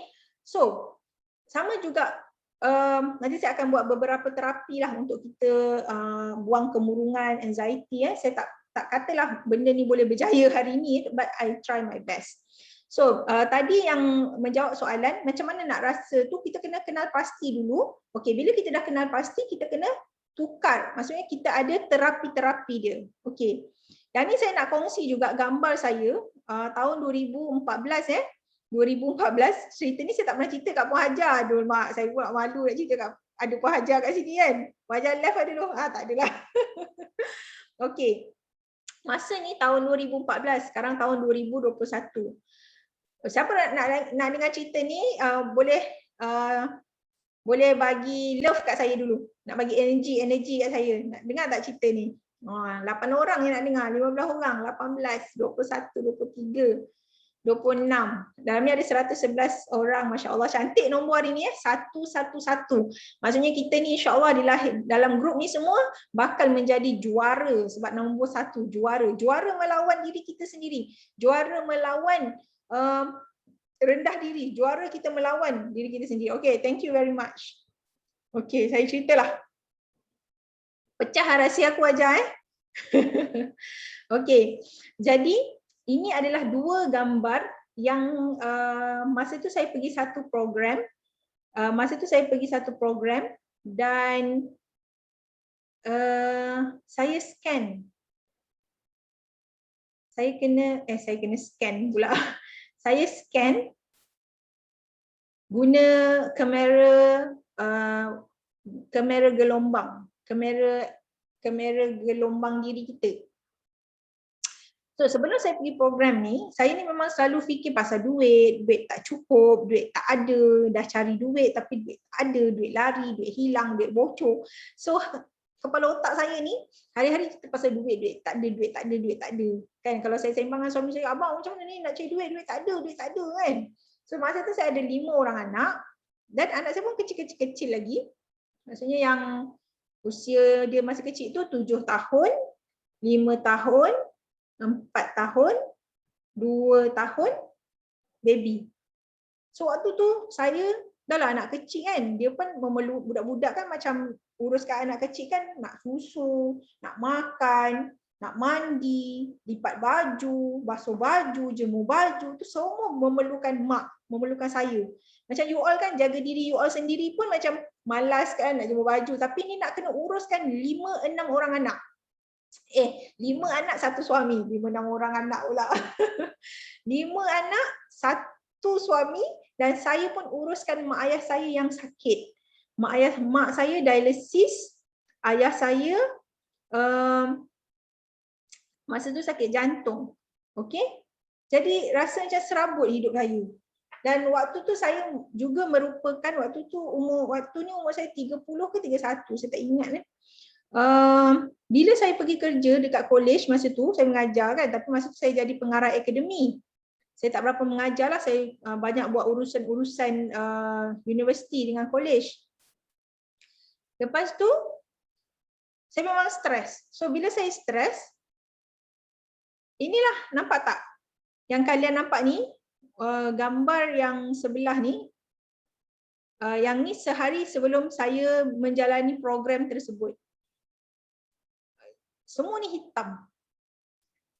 so sama juga nanti saya akan buat beberapa terapi lah untuk kita buang kemurungan, anxiety. Saya tak katalah benda ni boleh berjaya hari ni, but I try my best. So tadi yang menjawab soalan macam mana nak rasa tu, kita kena kenal pasti dulu. Okey, bila kita dah kenal pasti, kita kena tukar. Maksudnya kita ada terapi-terapi dia. Okey. Dan ni saya nak kongsi juga gambar saya tahun 2014 2014. Cerita ni saya tak pernah cerita kat Puan Hajar. Aduh mak, saya pula malu nak cerita kat Ada Puan Hajar kat sini kan? Puan Hajar left ada tu. Tak adalah. Okey. Masa ni tahun 2014, sekarang tahun 2021. Siapa nak dengar cerita ni boleh bagi love kat saya dulu. Nak bagi energi kat saya. Nak dengar tak cerita ni? 8 orang yang nak dengar, 15 orang, 18, 21, 23, 26. Dalam ni ada 111 orang. Masya Allah, cantik nombor hari ni 111. Maksudnya kita ni insya Allah dalam grup ni semua bakal menjadi juara. Sebab nombor 1 juara. Juara melawan diri kita sendiri. Juara melawan rendah diri. Juara kita melawan diri kita sendiri. Okay, thank you very much. Okay, saya ceritalah. Pecah rahsia aku aja Okay, jadi ini adalah 2 gambar yang masa tu saya pergi satu program. Dan saya scan. Saya kena scan pula. Saya scan guna kamera gelombang. Kamera gelombang diri kita. So sebelum saya pergi program ni, saya ni memang selalu fikir pasal duit tak cukup, duit tak ada, dah cari duit tapi duit tak ada, duit lari, duit hilang, duit bocor. So kepala otak saya ni hari-hari kita pasal duit tak ada. Kan kalau saya sembang dengan suami saya, abang macam mana ni nak cari duit tak ada kan. So masa tu saya ada 5 orang anak dan anak saya pun kecil-kecil lagi. Maksudnya yang usia dia masa kecil tu 7 tahun, 5 tahun, 4 tahun, 2 tahun, baby. So waktu tu saya dah lah anak kecil kan, dia pun memerlu budak-budak kan macam uruskan anak kecil kan, nak susu, nak makan, nak mandi, lipat baju, basuh baju, jemur baju, tu semua memerlukan mak, memerlukan saya. Macam you all kan jaga diri you all sendiri pun macam malas kan nak jemur baju, tapi ni nak kena uruskan 5-6 orang anak. 5 anak 1 suami, 5-6 orang anak pula. 5 anak 1 suami dan saya pun uruskan mak ayah saya yang sakit. Mak saya dialisis, ayah saya masa tu sakit jantung. Okey? Jadi rasa macam serabut hidup saya. Dan waktu tu saya juga merupakan waktu ni umur saya 30 ke 31, saya tak ingat bila saya pergi kerja dekat college masa tu saya mengajar kan, tapi masa tu saya jadi pengarah akademi. Saya tak berapa mengajar lah, saya banyak buat urusan universiti dengan college. Lepas tu saya memang stres. So bila saya stres, inilah, nampak tak? Yang kalian nampak ni, gambar yang sebelah ni, yang ni sehari sebelum saya menjalani program tersebut. Semua ni hitam.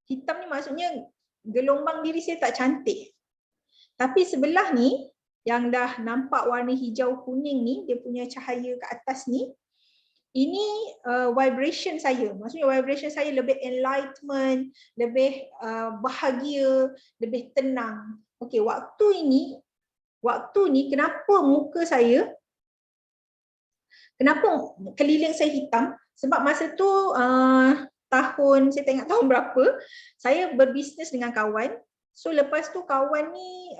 Hitam ni maksudnya gelombang diri saya tak cantik. Tapi sebelah ni, yang dah nampak warna hijau kuning ni, dia punya cahaya ke atas ni, ini vibration saya. Maksudnya vibration saya lebih enlightenment, lebih bahagia, lebih tenang. Okey, waktu ni kenapa muka saya, kenapa keliling saya hitam? Sebab masa tu saya tak ingat tahun berapa, saya berbisnes dengan kawan. So lepas tu kawan ni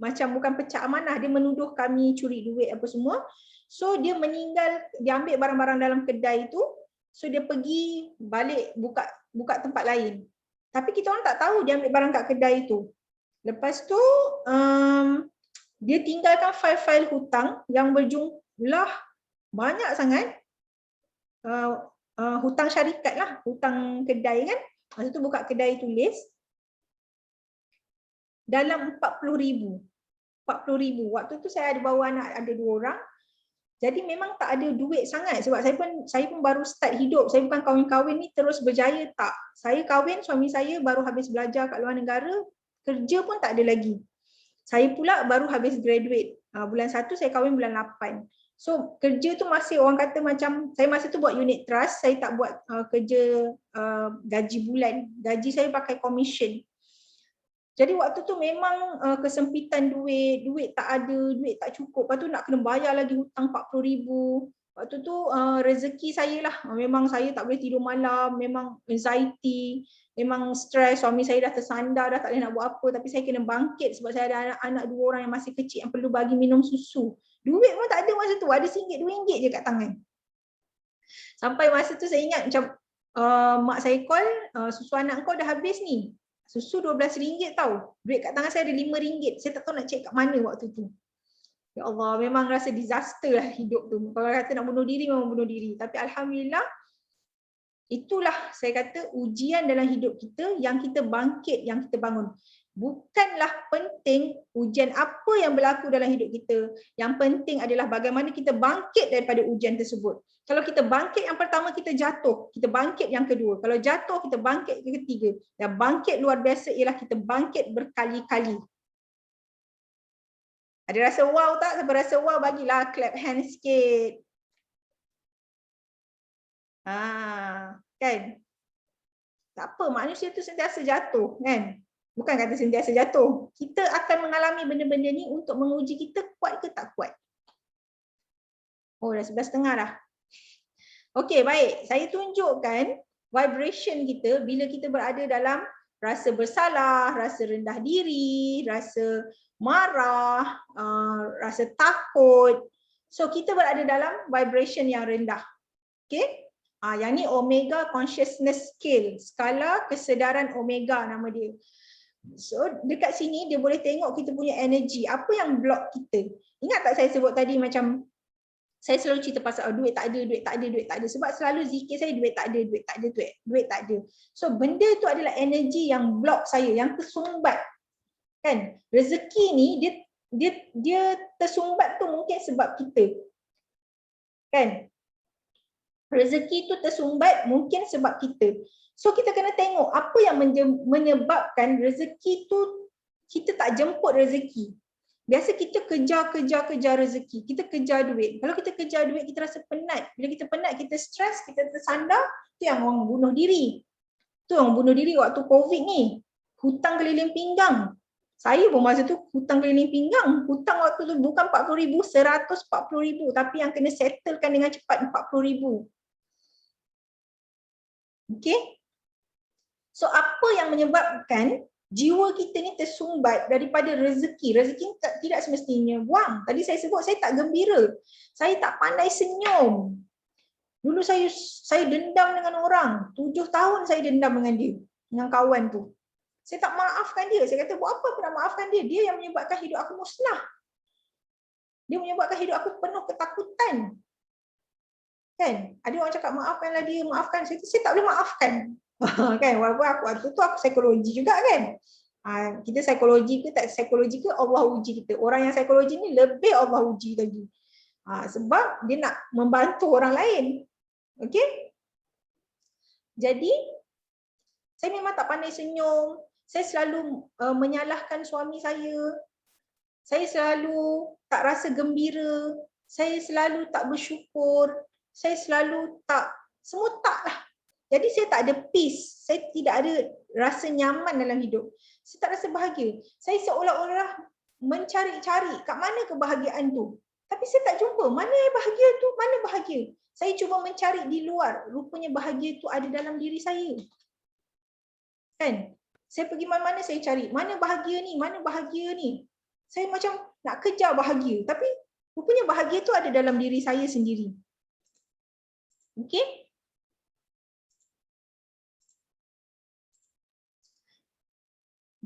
macam bukan pecah amanah, dia menuduh kami curi duit apa semua. So dia ambil barang-barang dalam kedai tu. So dia pergi balik buka tempat lain. Tapi kita orang tak tahu dia ambil barang kat kedai tu. Lepas tu dia tinggalkan fail-fail hutang yang berjumlah banyak sangat. Hutang syarikat lah, hutang kedai kan. Masa tu buka kedai tulis dalam 40,000. 40,000. Waktu tu saya ada bawa anak, ada 2 orang. Jadi memang tak ada duit sangat sebab saya pun baru start hidup. Saya bukan kahwin-kahwin ni terus berjaya, tak. Saya kahwin, suami saya baru habis belajar kat luar negara, kerja pun tak ada lagi. Saya pula baru habis graduate. Bulan 1 saya kahwin bulan 8. So kerja tu masih orang kata macam, saya masa tu buat unit trust, saya tak buat kerja gaji bulan. Gaji saya pakai commission. Jadi waktu tu memang kesempitan duit tak ada, duit tak cukup. Lepas tu nak kena bayar lagi hutang 40,000. Waktu tu rezeki saya lah. Memang saya tak boleh tidur malam, memang anxiety, memang stres. Suami saya dah tersandar, dah tak boleh nak buat apa. Tapi saya kena bangkit sebab saya ada anak 2 orang yang masih kecil yang perlu bagi minum susu. Duit pun tak ada masa tu, ada RM1, RM2 je kat tangan. Sampai masa tu saya ingat macam mak saya call, susu anak kau dah habis ni. Susu RM12 tau. Duit kat tangan saya ada RM5. Saya tak tahu nak cek kat mana waktu tu. Ya Allah, memang rasa disaster lah hidup tu. Kalau kata nak bunuh diri, memang bunuh diri. Tapi Alhamdulillah, itulah saya kata ujian dalam hidup kita yang kita bangkit, yang kita bangun. Bukanlah penting ujian apa yang berlaku dalam hidup kita. Yang penting adalah bagaimana kita bangkit daripada ujian tersebut. Kalau kita bangkit yang pertama, kita jatuh. Kita bangkit yang kedua. Kalau jatuh, kita bangkit yang ketiga. Dan bangkit luar biasa ialah kita bangkit berkali-kali. Ada rasa wow tak? Siapa rasa wow, bagilah clap hand sikit. Kan? Tak apa, manusia tu sentiasa jatuh, kan? Bukan kata sentiasa jatuh. Kita akan mengalami benda-benda ni untuk menguji kita kuat ke tak kuat. Oh, dah 11:30 dah. Okey, baik. Saya tunjukkan vibration kita bila kita berada dalam rasa bersalah, rasa rendah diri, rasa marah, rasa takut. So, kita berada dalam vibration yang rendah. Okey? Yang ni Omega Consciousness Scale. Skala kesedaran Omega nama dia. So, dekat sini dia boleh tengok kita punya energi. Apa yang block kita? Ingat tak saya sebut tadi macam saya selalu cerita pasal duit tak ada, duit tak ada, duit tak ada. Sebab selalu zikir saya duit tak ada, duit tak ada, duit tak ada. So benda tu adalah energi yang block saya, yang tersumbat. Kan? Rezeki ni dia tersumbat tu mungkin sebab kita. Kan? Rezeki tu tersumbat mungkin sebab kita. So kita kena tengok apa yang menyebabkan rezeki tu kita tak jemput rezeki. Biasa kita kejar rezeki, kita kejar duit. Kalau kita kejar duit, kita rasa penat. Bila kita penat, kita stres, kita tersandar, tu yang orang bunuh diri. Tu yang bunuh diri waktu COVID ni. Hutang keliling pinggang. Saya pun masa tu hutang keliling pinggang. Hutang waktu tu bukan 40,000, 140,000. Tapi yang kena settlekan dengan cepat 40,000. Okay? So apa yang menyebabkan jiwa kita ni tersumbat daripada rezeki. Rezeki tidak semestinya wang. Tadi saya sebut saya tak gembira. Saya tak pandai senyum. Dulu saya dendam dengan orang. 7 tahun saya dendam dengan dia. Dengan kawan tu. Saya tak maafkan dia. Saya kata buat apa aku nak maafkan dia? Dia yang menyebabkan hidup aku musnah. Dia menyebabkan hidup aku penuh ketakutan. Kan? Ada orang cakap maafkanlah dia, maafkan. Saya tak boleh maafkan. Kan, walaupun waktu tu aku psikologi juga kan. Kita psikologi ke tak psikologi ke, Allah uji kita. Orang yang psikologi ni lebih Allah uji lagi. Sebab dia nak membantu orang lain. Okey? Jadi saya memang tak pandai senyum. Saya selalu menyalahkan suami saya. Saya selalu tak rasa gembira. Saya selalu tak bersyukur. Saya selalu tak, semua tak lah. Jadi saya tak ada peace, saya tidak ada rasa nyaman dalam hidup. Saya tak rasa bahagia. Saya seolah-olah mencari-cari kat mana kebahagiaan tu. Tapi saya tak jumpa, mana yang bahagia tu, mana bahagia. Saya cuba mencari di luar, rupanya bahagia tu ada dalam diri saya. Kan? Saya pergi mana-mana saya cari, mana bahagia ni, mana bahagia ni. Saya macam nak kejar bahagia, tapi rupanya bahagia tu ada dalam diri saya sendiri. Okey?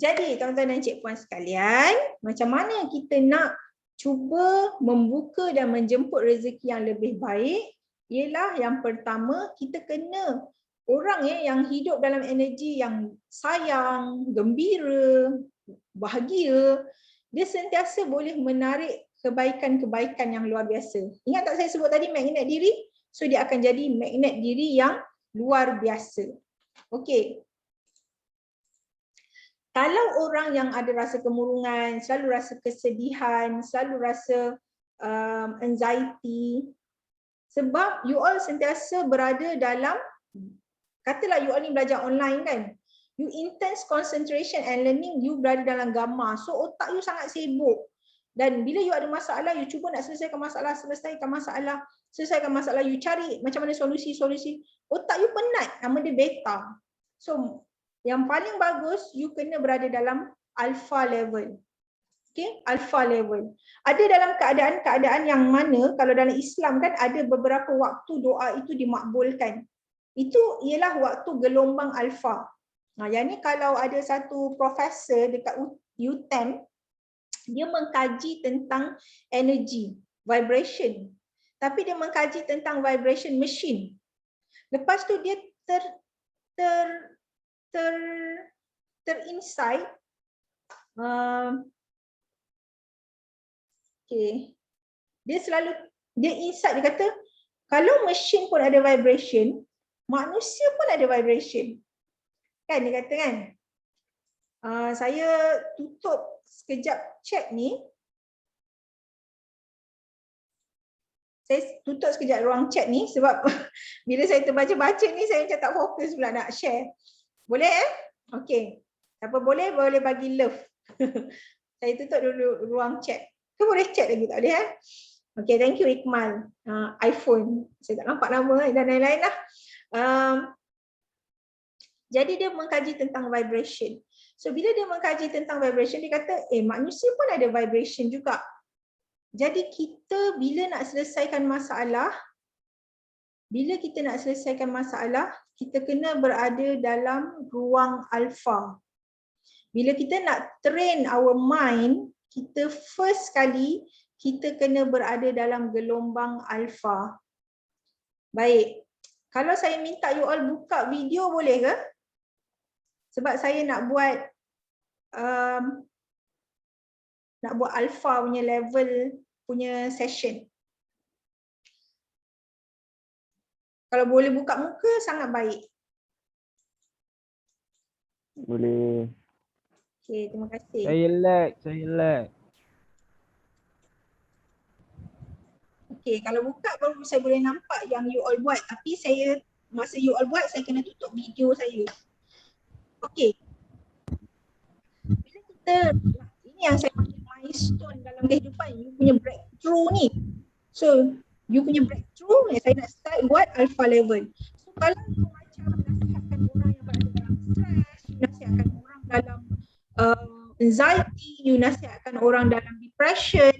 Jadi tuan-tuan dan cik puan sekalian, macam mana kita nak cuba membuka dan menjemput rezeki yang lebih baik? Ialah yang pertama, kita kena orang yang hidup dalam energi yang sayang, gembira, bahagia, dia sentiasa boleh menarik kebaikan-kebaikan yang luar biasa. Ingat tak saya sebut tadi magnet diri? So dia akan jadi magnet diri yang luar biasa. Okey. Kalau orang yang ada rasa kemurungan, selalu rasa kesedihan, selalu rasa anxiety, sebab you all sentiasa berada dalam, katalah you all ni belajar online kan, You intense concentration and learning, you berada dalam gamma. So otak you sangat sibuk. Dan bila you ada masalah, you cuba nak selesaikan masalah, you cari macam mana solusi. Otak you penat, nama dia beta. So yang paling bagus, you kena berada dalam alpha level. Okay, alpha level. Ada dalam keadaan-keadaan yang mana, kalau dalam Islam kan ada beberapa waktu doa itu dimakbulkan. Itu ialah waktu gelombang alpha. Nah, yang ni kalau ada satu profesor dekat UTM, dia mengkaji tentang energy, vibration. Tapi dia mengkaji tentang vibration machine. Lepas tu dia terinsight. Okay. Dia insight, dia kata kalau mesin pun ada vibration, manusia pun ada vibration. Kan dia kata kan? Saya tutup sekejap chat ni. Saya tutup sekejap ruang chat ni sebab bila saya terbaca-baca ni saya macam tak fokus pula nak share. Boleh Okay. Siapa boleh bagi love. Saya tutup dulu ruang chat. Ke boleh chat lagi, tak boleh Okay, thank you Iqmal. iPhone. Saya tak nampak nama dan lain-lain lah. Jadi dia mengkaji tentang vibration. So bila dia mengkaji tentang vibration, dia kata, manusia pun ada vibration juga. Jadi kita bila nak selesaikan masalah, kita kena berada dalam ruang alpha. Bila kita nak train our mind, kita first kali kita kena berada dalam gelombang alpha. Baik. Kalau saya minta you all buka video boleh ke? Sebab saya nak buat alpha punya level punya session. Kalau boleh buka muka sangat baik. Boleh. Okay, terima kasih. Saya like. Okay, kalau buka baru saya boleh nampak yang you all buat. Tapi masa you all buat, saya kena tutup video saya. Okay. Bila ini yang saya panggil milestone dalam kehidupan, you punya breakthrough ni. So, you punya breakthrough, saya nak start buat alpha level. So, kalau you macam nasihatkan orang yang berada dalam stress, you nasihatkan orang dalam anxiety, you nasihatkan orang dalam depression,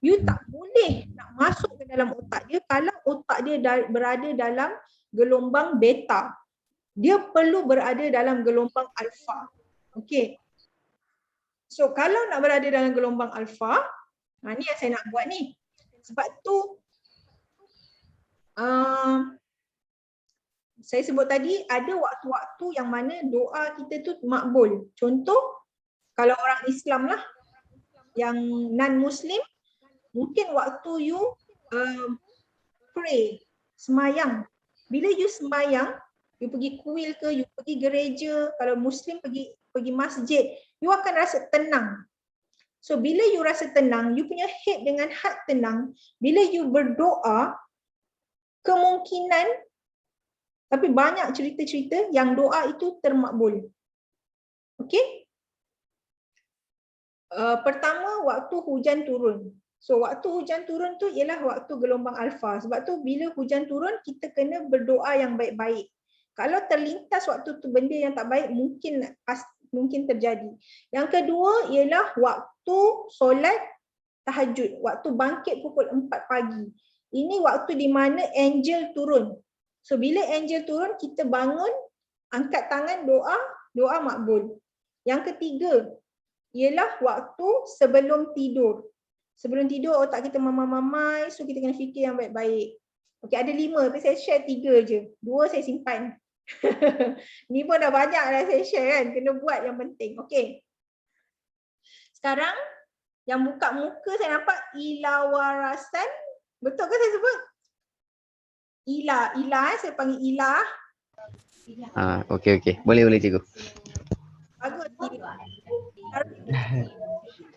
you tak boleh nak masuk ke dalam otak dia kalau otak dia berada dalam gelombang beta. Dia perlu berada dalam gelombang alpha. Okay. So kalau nak berada dalam gelombang alpha, ni yang saya nak buat ni. Sebab tu saya sebut tadi ada waktu-waktu yang mana doa kita tu makbul. Contoh kalau orang Islam lah, yang non-Muslim, mungkin waktu you pray, semayang. Bila you semayang, you pergi kuil ke, you pergi gereja, kalau Muslim pergi masjid, you akan rasa tenang. So bila you rasa tenang, you punya head dengan heart tenang, bila you berdoa, kemungkinan, tapi banyak cerita-cerita yang doa itu termakbul. Okay? Pertama, waktu hujan turun. So waktu hujan turun tu ialah waktu gelombang alpha. Sebab tu bila hujan turun, kita kena berdoa yang baik-baik. Kalau terlintas waktu tu benda yang tak baik, mungkin terjadi. Yang kedua ialah waktu solat tahajud, waktu bangkit pukul 4 pagi. Ini waktu di mana angel turun. So bila angel turun, kita bangun, angkat tangan, doa makbul. Yang ketiga ialah waktu sebelum tidur. Sebelum tidur otak kita mamai-mamai, so kita kena fikir yang baik-baik. Okey, ada 5 tapi saya share 3 je. 2 saya simpan. Ni pun dah banyak dah saya share kan. Kena buat yang penting. Okey. Sekarang yang buka muka saya nampak Ilawarasan. Betul ke saya sebut? Ila saya panggil Ila. Okey. Boleh cikgu. Bagus.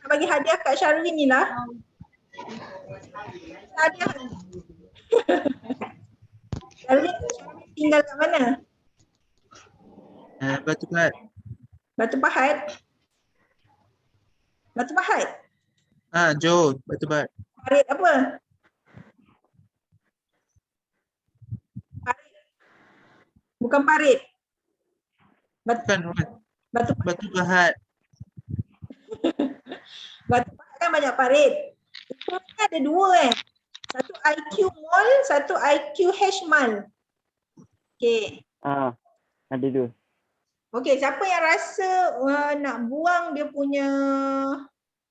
Nak bagi hadiah kat Syarwin ni lah. Hadiah. Syarwin tinggal kat mana? Lepas tu Kat. Batu pahat. Batu pahat. Jo, batu bat. Parit apa? Parit. Bukan parit. Batu, Bukan, batu, batu pahat. batu pahat kan banyak parit. Itu ada dua Satu IQ mall, satu IQ hash mall. Okay. Ada dua. Okay, siapa yang rasa nak buang dia punya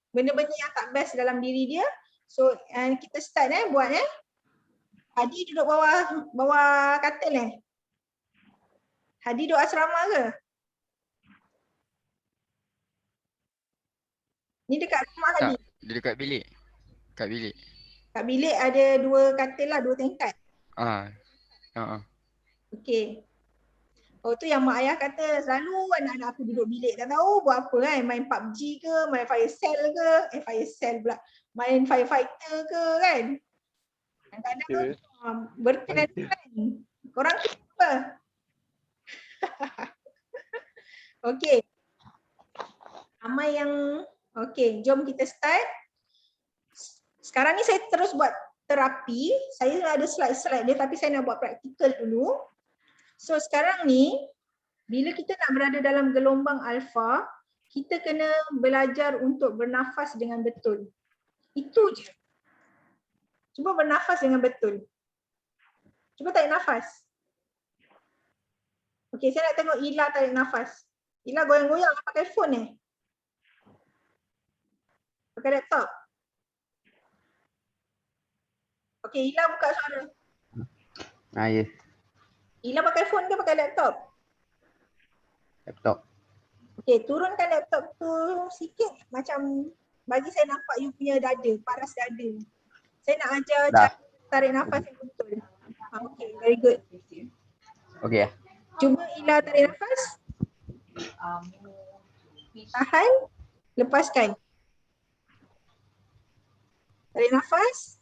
benda-benda yang tak best dalam diri dia. So kita start buat Hadi duduk bawah katil Hadi duduk asrama ke? Ni dekat rumah Hadi. Dia dekat bilik. Kat bilik. Kat bilik ada dua katil lah, dua tingkat. Okay. Oh tu yang mak ayah kata selalu anak-anak aku duduk bilik tak tahu buat apa main PUBG ke, main Firecell pula, main Firefighter ke kan. Kadang-kadang bertrend kan. Korang apa? Okay. Ramai yang okay, jom kita start. Sekarang ni saya terus buat terapi. Saya ada slide-slide dia tapi saya nak buat praktikal dulu. So sekarang ni, bila kita nak berada dalam gelombang alfa, kita kena belajar untuk bernafas dengan betul. Itu je. Cuba bernafas dengan betul. Cuba tarik nafas. Okey, saya nak tengok Ila tarik nafas. Ila goyang-goyang pakai phone pakai laptop. Okey, Ila buka suara. Ya. Ila pakai phone ke pakai laptop? Laptop. Okey, turunkan laptop tu sikit macam bagi saya nampak you punya dada, paras dada. Saya nak ajar cara tarik nafas yang betul. Okey, very good. Okey. Cuba Ila tarik nafas. Tahan, lepaskan. Tarik nafas.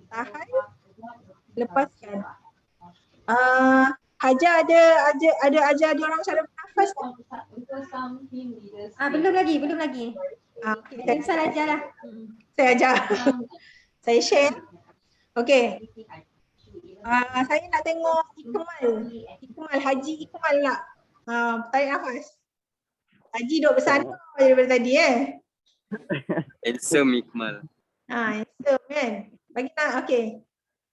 Tahan, lepaskan. Hajar ada ajar dia orang cara bernafas tak? Belum lagi. Okay, Insan ajarlah. saya ajar. Saya share. Okey. Saya nak tengok Ikmal, Haji Ikmal nak. Tarik nafas. Haji duduk bersandar daripada tadi Handsome Ikmal. Handsome kan. Bagi nak, okey.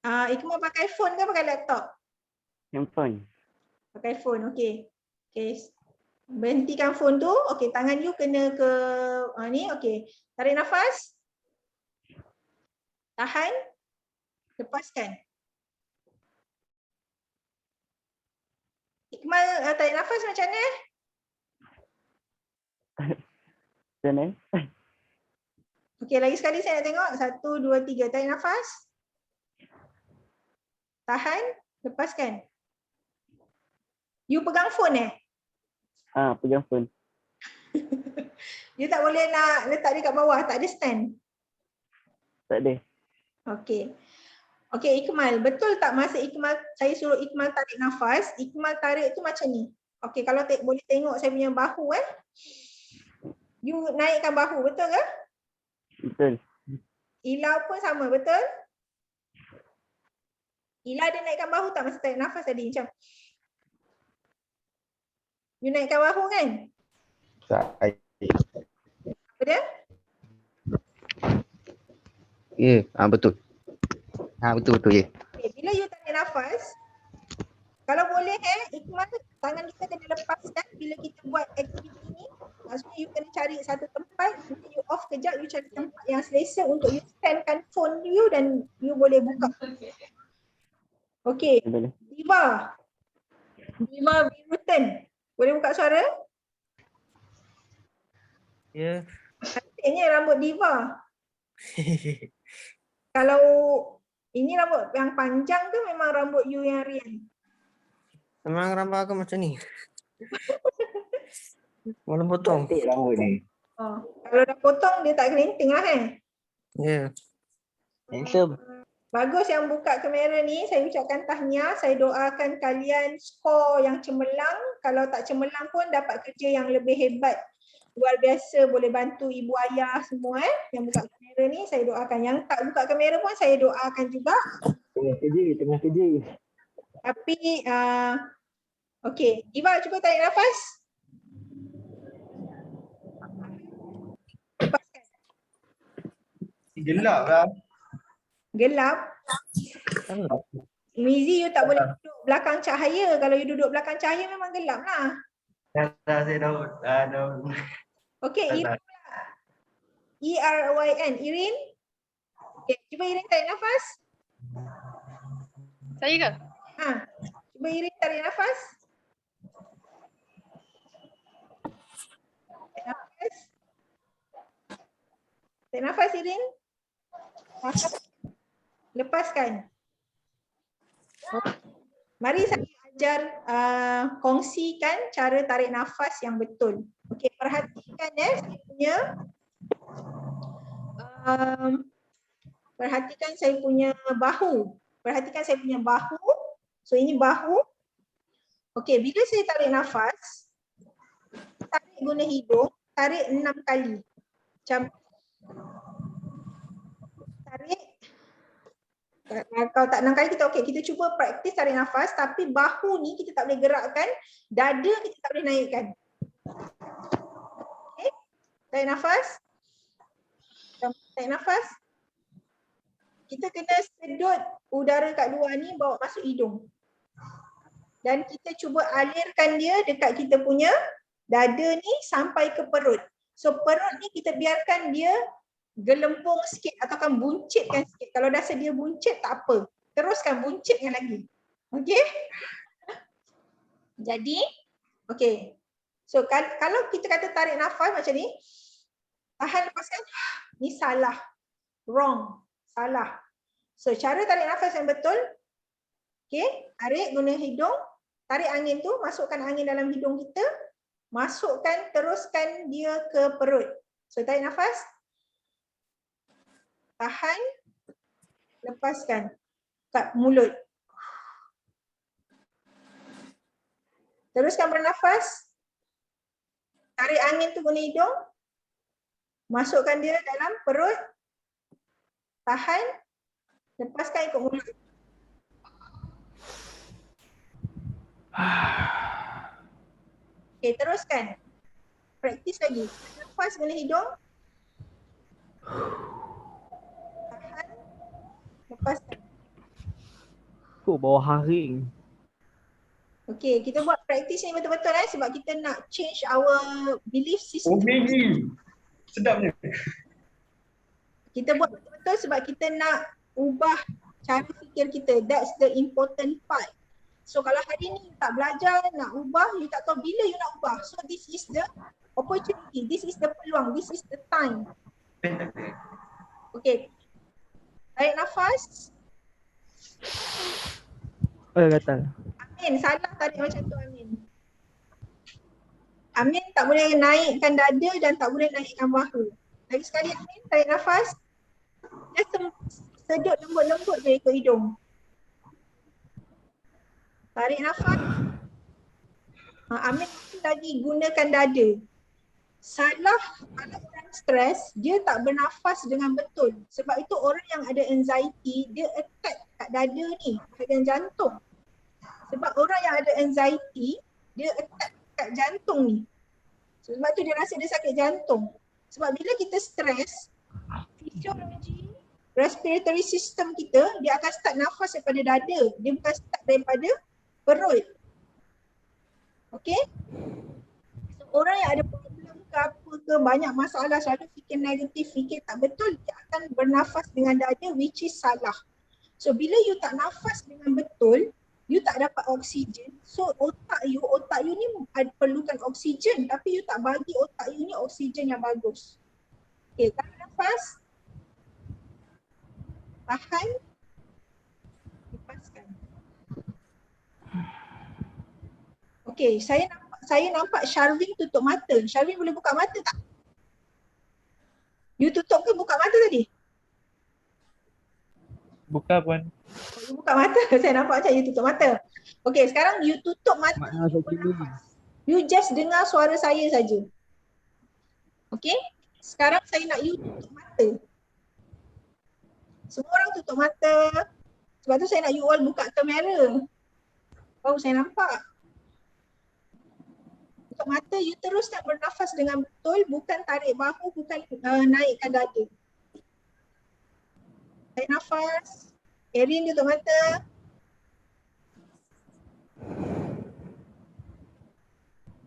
Ikmal pakai phone ke pakai laptop? Handphone. Pakai phone, okey. Okey. Berhentikan phone tu. Okey, tangan you kena ke ni, okey. Tarik nafas. Tahan. Lepaskan. Ikmal tarik nafas macam mana? Macam mana? Okey, lagi sekali saya nak tengok. 1, 2, 3. Tarik nafas. Tahan. Lepaskan. You pegang phone Pegang phone. You tak boleh nak letak dia kat bawah. Tak ada stand. Tak ada. Okey. Okey, Ikmal. Betul tak masa saya suruh Ikmal tarik nafas, Ikmal tarik tu macam ni. Okey, kalau boleh tengok saya punya bahu You naikkan bahu, betul ke? Betul. Ila pun sama, betul? Ila ada naikkan bahu tak masa tarik nafas tadi? Macam you naikkan bahu kan? Apa dia? Ya, betul. Betul ya. Okay, bila you tarik nafas, kalau boleh Ikmal, tangan kita kena lepaskan bila kita buat aktiviti ni. Maksudnya you kena cari satu tempat, you off kejap, you cari tempat yang selesa untuk you standkan phone you dan you boleh buka. Okay, Diva Birutan, boleh buka suara? Ya. Cantiknya rambut Diva. Kalau ini rambut yang panjang ke memang rambut you yang real? Memang rambut aku macam ni. Malam potong. Cantik rambut ni. Kalau dah potong dia tak kelenting lah Ya. Handsome. Bagus yang buka kamera ni, saya ucapkan tahniah. Saya doakan kalian skor yang cemerlang. Kalau tak cemerlang pun dapat kerja yang lebih hebat. Luar biasa, boleh bantu ibu ayah semua yang buka kamera ni. Saya doakan. Yang tak buka kamera pun saya doakan juga. Tengah kerja. Tapi, okey. Iva, cuba tarik nafas. Lepaskan. Gelap lah. Gelap. Mizi, you tak boleh duduk belakang cahaya. Kalau you duduk belakang cahaya memang gelap lah. Saya dah Okey, Irin pula. E-R-Y-N. Irin. Okay, cuba Irin tarik nafas. Saya ke? Cuba Irin tarik nafas. Tarik nafas. Tarik nafas Irin. Lepaskan. Mari saya ajar kongsikan cara tarik nafas yang betul. Okey, perhatikan saya punya perhatikan saya punya bahu. Perhatikan saya punya bahu. So ini bahu. Okey, bila saya tarik nafas, tarik guna hidung, tarik 6 kali. Macam tarik. Kalau tak 6 kali kita okey, kita cuba praktis tarik nafas tapi bahu ni kita tak boleh gerakkan, dada kita tak boleh naikkan. Okey. Tarik nafas. Tarik nafas. Kita kena sedut udara kat luar ni bawa masuk hidung. Dan kita cuba alirkan dia dekat kita punya dada ni sampai ke perut. So perut ni kita biarkan dia gelembung sikit ataupun buncitkan sikit. Kalau dah sedia buncit tak apa. Teruskan buncitkan lagi. Okey? Jadi, okey. So kalau kita kata tarik nafas macam ni, tahan lepaskan. Ni salah. Wrong. Salah. So cara tarik nafas yang betul, okey, tarik guna hidung, tarik angin tu, masukkan angin dalam hidung kita, masukkan, teruskan dia ke perut. So tarik nafas. Tahan, lepaskan kat mulut. Teruskan bernafas. Tarik angin tu guna hidung. Masukkan dia dalam perut. Tahan, lepaskan ikut mulut. Okey, teruskan. Praktis lagi. Nafas guna hidung. Lepaskan. Bawah haring. Okey, kita buat praktis ni betul-betul sebab kita nak change our belief system. Sedapnya. Kita buat betul-betul sebab kita nak ubah cara fikir kita. That's the important part. So kalau hari ni you tak belajar, nak ubah, you tak tahu bila you nak ubah. So this is the opportunity, this is the peluang, this is the time. Okay. Tarik nafas. Gatal. Amin, salah tarik macam tu Amin. Amin tak boleh naikkan dada dan tak boleh naikkan bahu. Lagi sekali Amin, tarik nafas. Just sedut lembut-lembut je ikut hidung. Tarik nafas. Amin lagi gunakan dada. Salah kalau orang stres, dia tak bernafas dengan betul. Sebab itu orang yang ada anxiety, dia attack kat dada ni, bahagian jantung. Sebab orang yang ada anxiety, dia attack kat jantung ni. Sebab tu dia rasa dia sakit jantung. Sebab bila kita stres, fisiologi, respiratory system kita, dia akan start nafas daripada dada. Dia bukan start daripada perut. Okay? So, orang yang ada problem ke apa ke, banyak masalah, selalu fikir negatif, fikir tak betul, dia akan bernafas dengan dada which is salah. So bila you tak nafas dengan betul, you tak dapat oksigen. So otak you ni perlukan oksigen tapi you tak bagi otak you ni oksigen yang bagus. Okay, tarik nafas. Tahan. Lepaskan. Okay, saya nampak Sharvin tutup mata. Sharvin boleh buka mata tak? You tutup ke buka mata tadi? Buka pun. You buka mata. Saya nampak macam you tutup mata. Okay, sekarang you tutup mata, Makna you saya kini. bernafas. You just dengar suara saya saja. Okay, sekarang saya nak you tutup mata. Semua orang tutup mata. Sebab tu saya nak you all buka kamera. Baru saya nampak. Tutup mata, you teruskan bernafas dengan betul, bukan tarik bahu, bukan naikkan dada. Tarik nafas. Erin tutup mata.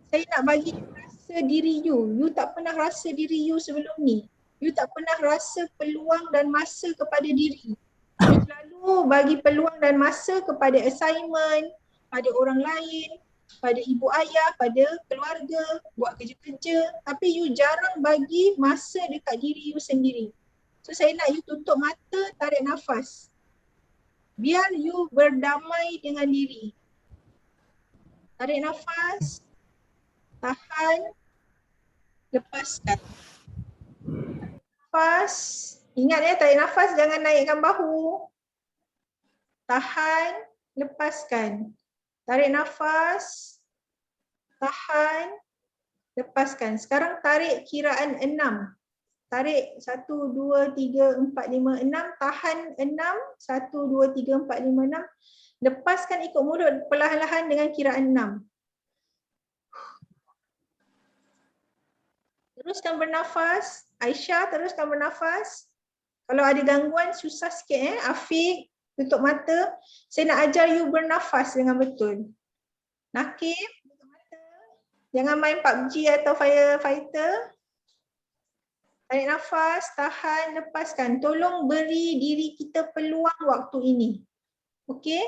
Saya nak bagi you rasa diri you. You tak pernah rasa diri you sebelum ni. You tak pernah rasa peluang dan masa kepada diri. You selalu bagi peluang dan masa kepada assignment, pada orang lain, pada ibu ayah, pada keluarga, buat kerja-kerja. Tapi you jarang bagi masa dekat diri you sendiri. So saya nak you tutup mata, tarik nafas. Biar you berdamai dengan diri. Tarik nafas. Tahan, lepaskan. Nafas, ingat ya, tarik nafas jangan naikkan bahu. Tahan, lepaskan. Tarik nafas, tahan, lepaskan. Sekarang tarik kiraan 6. Tarik 1, 2, 3, 4, 5, 6. Tahan 6, 1, 2, 3, 4, 5, 6. Lepaskan ikut mulut perlahan-lahan dengan kiraan 6. Teruskan bernafas. Aisyah, teruskan bernafas. Kalau ada gangguan, susah sikit Afiq, tutup mata. Saya nak ajar you bernafas dengan betul. Nakib, tutup mata. Jangan main PUBG atau Firefighter. Tarik nafas, tahan, lepaskan. Tolong beri diri kita peluang waktu ini. Okey?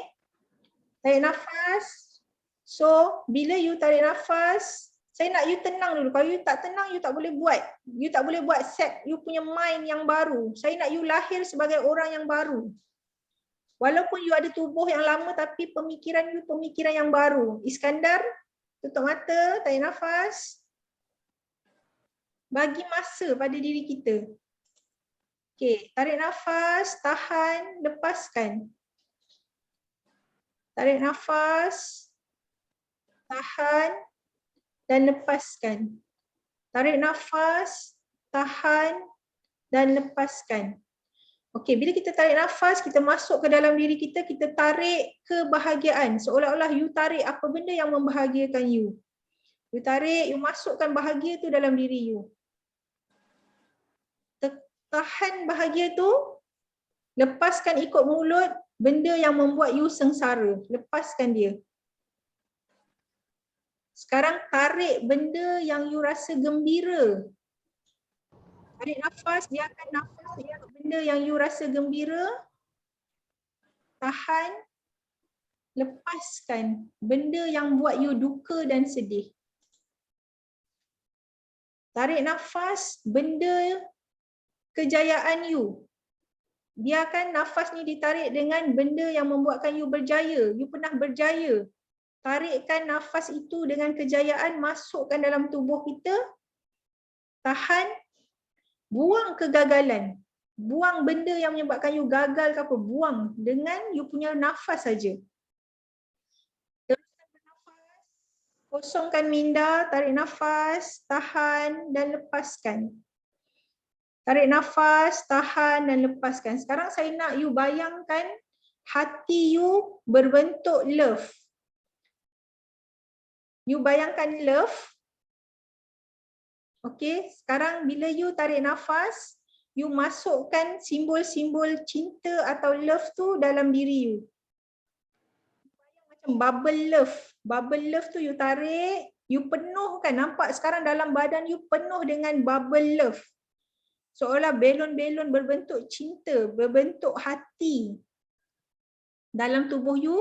Tarik nafas. So, bila you tarik nafas, saya nak you tenang dulu. Kalau you tak tenang, you tak boleh buat. You tak boleh buat set you punya mind yang baru. Saya nak you lahir sebagai orang yang baru. Walaupun you ada tubuh yang lama tapi pemikiran you pemikiran yang baru. Iskandar, tutup mata, tarik nafas. Bagi masa pada diri kita. Okey, tarik nafas, tahan, lepaskan. Tarik nafas, tahan dan lepaskan. Tarik nafas, tahan dan lepaskan. Okey, bila kita tarik nafas, kita masuk ke dalam diri kita, kita tarik kebahagiaan. Seolah-olah you tarik apa benda yang membahagiakan you. You tarik, you masukkan bahagia tu dalam diri you. Tahan bahagia tu, lepaskan ikut mulut benda yang membuat you sengsara. Lepaskan dia. Sekarang tarik benda yang you rasa gembira. Tarik nafas, biarkan nafas ikut benda yang you rasa gembira. Tahan, lepaskan benda yang buat you duka dan sedih. Tarik nafas, benda kejayaan you. Biarkan nafas ni ditarik dengan benda yang membuatkan you berjaya. You pernah berjaya. Tarikkan nafas itu dengan kejayaan, masukkan dalam tubuh kita. Tahan, buang kegagalan. Buang benda yang menyebabkan you gagal ke apa, buang dengan you punya nafas saja. Teruskan bernafas. Kosongkan minda, tarik nafas, tahan dan lepaskan. Tarik nafas, tahan dan lepaskan. Sekarang saya nak you bayangkan hati you berbentuk love. You bayangkan love. Okey, sekarang bila you tarik nafas, you masukkan simbol-simbol cinta atau love tu dalam diri you. Macam bubble love. Bubble love tu you tarik, you penuhkan. Nampak sekarang dalam badan you penuh dengan bubble love. Seolah belon-belon berbentuk cinta, berbentuk hati dalam tubuh you.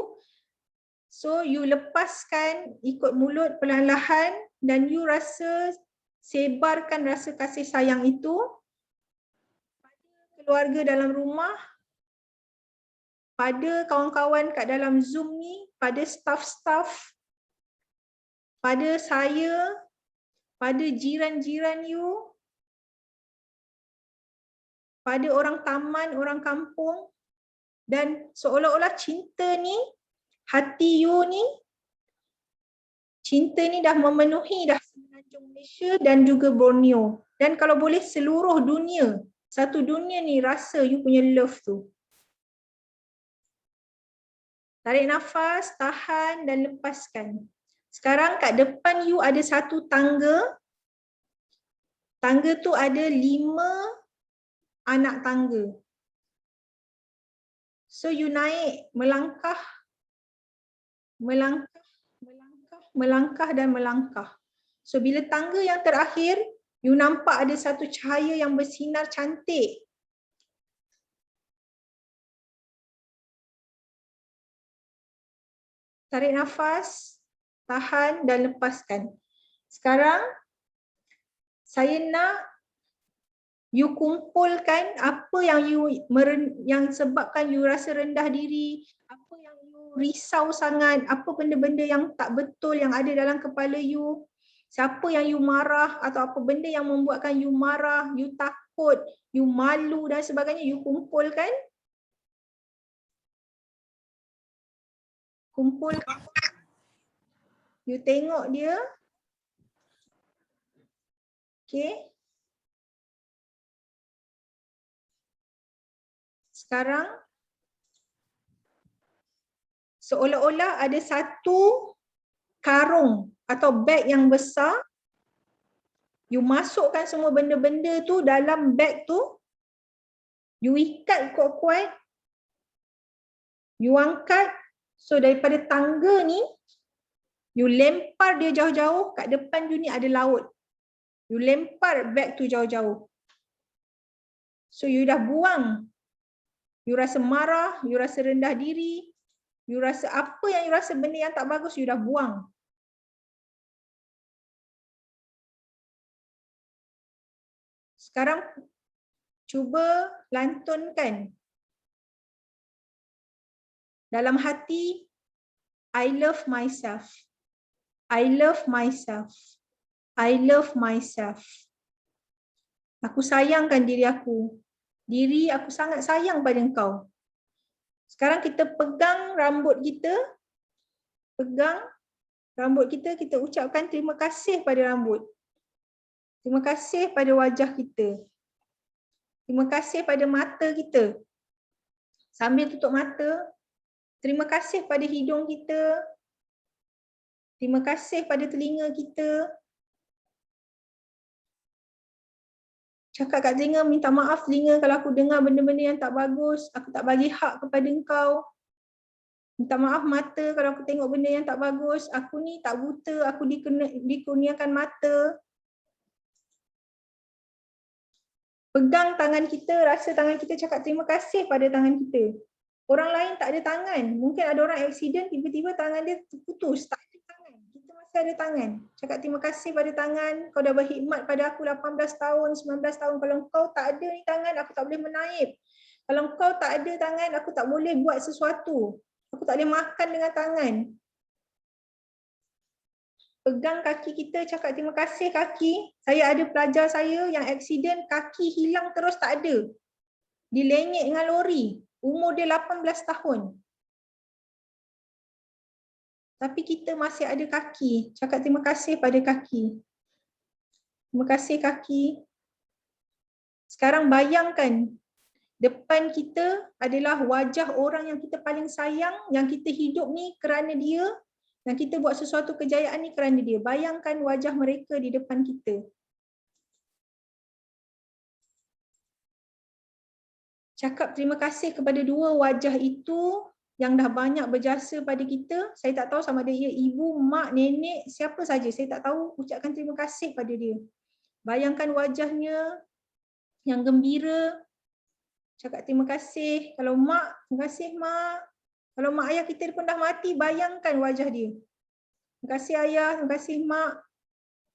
So you lepaskan ikut mulut perlahan-lahan dan you rasa sebarkan rasa kasih sayang itu pada keluarga dalam rumah, pada kawan-kawan kat dalam Zoom ni, pada staff-staff, pada saya, pada jiran-jiran you, pada orang taman, orang kampung. Dan seolah-olah cinta ni, hati you ni, cinta ni dah memenuhi dah Semenanjung Malaysia dan juga Borneo. Dan kalau boleh seluruh dunia, satu dunia ni rasa you punya love tu. Tarik nafas, tahan dan lepaskan. Sekarang kat depan you ada satu tangga. Tangga tu ada 5 anak tangga. So you naik, melangkah, melangkah, melangkah, melangkah dan melangkah. So bila tangga yang terakhir, you nampak ada satu cahaya yang bersinar cantik. Tarik nafas, tahan dan lepaskan. Sekarang saya nak you kumpulkan apa yang yang sebabkan you rasa rendah diri, apa yang you risau sangat, apa benda-benda yang tak betul yang ada dalam kepala you, siapa yang you marah atau apa benda yang membuatkan you marah, you takut, you malu dan sebagainya, you kumpulkan. Kumpulkan. You tengok dia. Okay. Sekarang seolah-olah ada satu karung atau beg yang besar. You masukkan semua benda-benda tu dalam beg tu. You ikat kuat-kuat. You angkat. So daripada tangga ni, you lempar dia jauh-jauh. Kat depan you ni ada laut. You lempar beg tu jauh-jauh. So you dah buang. You rasa marah, you rasa rendah diri, you rasa apa yang you rasa benda yang tak bagus, you dah buang. Sekarang cuba lantunkan dalam hati, I love myself. I love myself. I love myself. Aku sayangkan diri aku. Diri aku sangat sayang pada engkau. Sekarang kita pegang rambut kita. Pegang rambut kita, kita ucapkan terima kasih pada rambut. Terima kasih pada wajah kita. Terima kasih pada mata kita. Sambil tutup mata, terima kasih pada hidung kita. Terima kasih pada telinga kita. Cakap kat telinga, minta maaf telinga kalau aku dengar benda-benda yang tak bagus. Aku tak bagi hak kepada engkau. Minta maaf mata kalau aku tengok benda yang tak bagus. Aku ni tak buta, aku dikurniakan mata. Pegang tangan kita, rasa tangan kita, cakap terima kasih pada tangan kita. Orang lain tak ada tangan. Mungkin ada orang aksiden, tiba-tiba tangan dia terputus. Tak ada tangan. Kita masih ada tangan. Cakap terima kasih pada tangan. Kau dah berkhidmat pada aku 18 tahun, 19 tahun. Kalau kau tak ada ni tangan, aku tak boleh menaip. Kalau kau tak ada tangan, aku tak boleh buat sesuatu. Aku tak boleh makan dengan tangan. Pegang kaki kita, cakap terima kasih kaki. Saya ada pelajar saya yang aksiden, kaki hilang terus tak ada. Dilenyek dengan lori. Umur dia 18 tahun. Tapi kita masih ada kaki. Cakap terima kasih pada kaki. Terima kasih kaki. Sekarang bayangkan, depan kita adalah wajah orang yang kita paling sayang, yang kita hidup ni kerana dia, yang kita buat sesuatu kejayaan ni kerana dia. Bayangkan wajah mereka di depan kita. Cakap terima kasih kepada dua wajah itu yang dah banyak berjasa pada kita. Saya tak tahu sama ada ia ibu, mak, nenek, siapa saja. Saya tak tahu, ucapkan terima kasih pada dia. Bayangkan wajahnya yang gembira. Cakap terima kasih. Kalau mak, terima kasih mak. Kalau mak ayah kita pun dah mati, bayangkan wajah dia. Terima kasih ayah, terima kasih mak.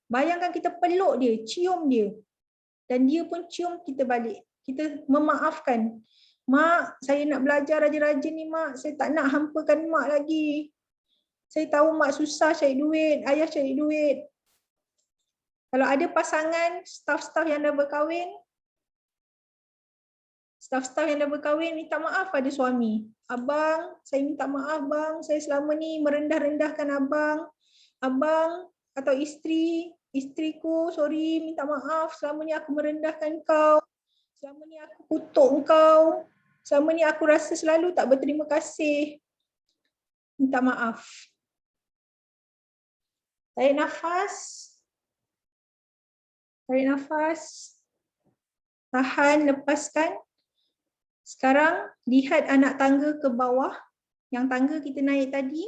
Bayangkan kita peluk dia, cium dia. Dan dia pun cium kita balik. Kita memaafkan. Mak, saya nak belajar rajin-rajin ni mak. Saya tak nak hampakan mak lagi. Saya tahu mak susah cari duit, ayah cari duit. Kalau ada pasangan, staf-staf yang dah berkahwin, Staff-staff yang dah berkahwin minta maaf pada suami. Abang, saya minta maaf bang, saya selama ni merendah-rendahkan abang. Abang atau isteriku, sorry, minta maaf. Selama ni aku merendahkan kau. Selama ni aku kutuk kau. Selama ni aku rasa selalu tak berterima kasih. Minta maaf. Tarik nafas. Tarik nafas. Tahan, lepaskan. Sekarang lihat anak tangga ke bawah. Yang tangga kita naik tadi.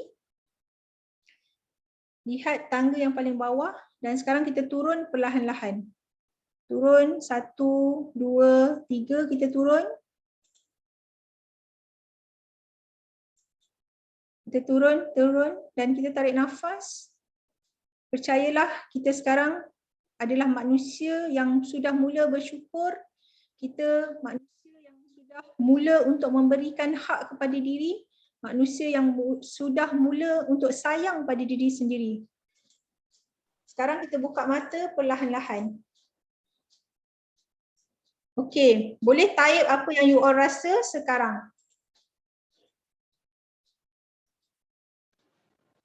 Lihat tangga yang paling bawah. Dan sekarang kita turun perlahan-lahan. Turun, 1, 2, 3, kita turun. Kita turun dan kita tarik nafas. Percayalah, kita sekarang adalah manusia yang sudah mula bersyukur. Kita manusia yang sudah mula untuk memberikan hak kepada diri. Manusia yang sudah mula untuk sayang pada diri sendiri. Sekarang kita buka mata perlahan-lahan. Okey, boleh type apa yang you all rasa sekarang.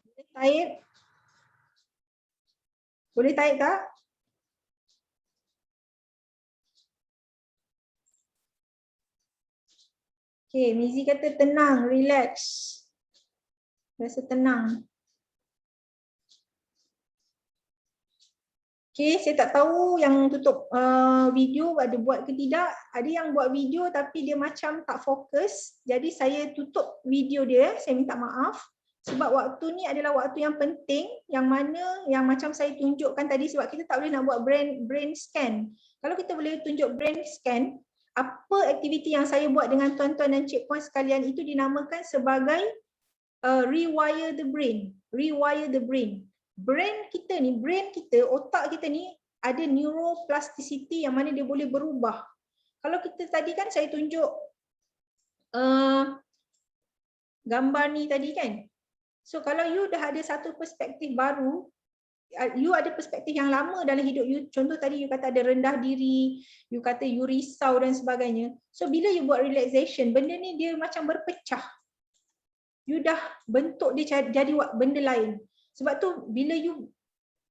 Boleh type? Boleh type tak? Okey, Mizi kata tenang, relax. Rasa tenang. Okey, saya tak tahu yang tutup video ada buat ke tidak. Ada yang buat video tapi dia macam tak fokus. Jadi saya tutup video dia, saya minta maaf. Sebab waktu ni adalah waktu yang penting, yang mana yang macam saya tunjukkan tadi, sebab kita tak boleh nak buat brain scan. Kalau kita boleh tunjuk brain scan, apa aktiviti yang saya buat dengan tuan-tuan dan cikpuan sekalian itu dinamakan sebagai rewire the brain. Rewire the brain. Brain kita, otak kita ni ada neuroplasticity yang mana dia boleh berubah. Kalau kita tadi kan saya tunjuk gambar ni tadi kan. So kalau you dah ada satu perspektif baru, you ada perspektif yang lama dalam hidup you. Contoh tadi you kata ada rendah diri, you kata you risau dan sebagainya. So bila you buat relaxation, benda ni dia macam berpecah. You dah bentuk dia jadi benda lain. Sebab tu bila you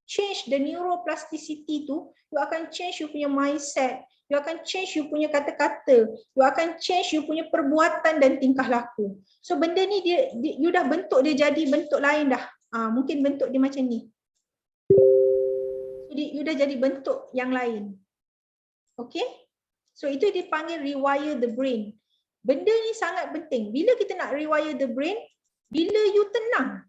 change the neuroplasticity tu, you akan change you punya mindset, you akan change you punya kata-kata, you akan change you punya perbuatan dan tingkah laku. So benda ni you dah bentuk dia jadi bentuk lain dah. Mungkin bentuk dia macam ni. So you dah jadi bentuk yang lain. Okay? So itu dipanggil rewire the brain. Benda ni sangat penting. Bila kita nak rewire the brain, bila you tenang.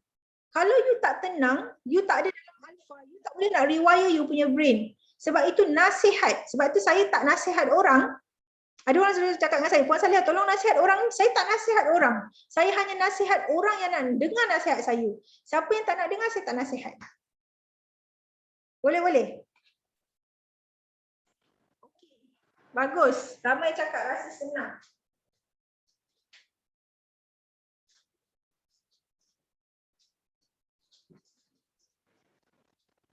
Kalau you tak tenang, you tak ada dalam alpha, you tak boleh nak rewire you punya brain. Sebab itu nasihat. Sebab itu saya tak nasihat orang. Ada orang selalu cakap dengan saya, Puan Saliha tolong nasihat orang. Saya tak nasihat orang. Saya hanya nasihat orang yang nak dengar nasihat saya. Siapa yang tak nak dengar, saya tak nasihat. Boleh? Okay. Bagus. Ramai cakap rasa senang.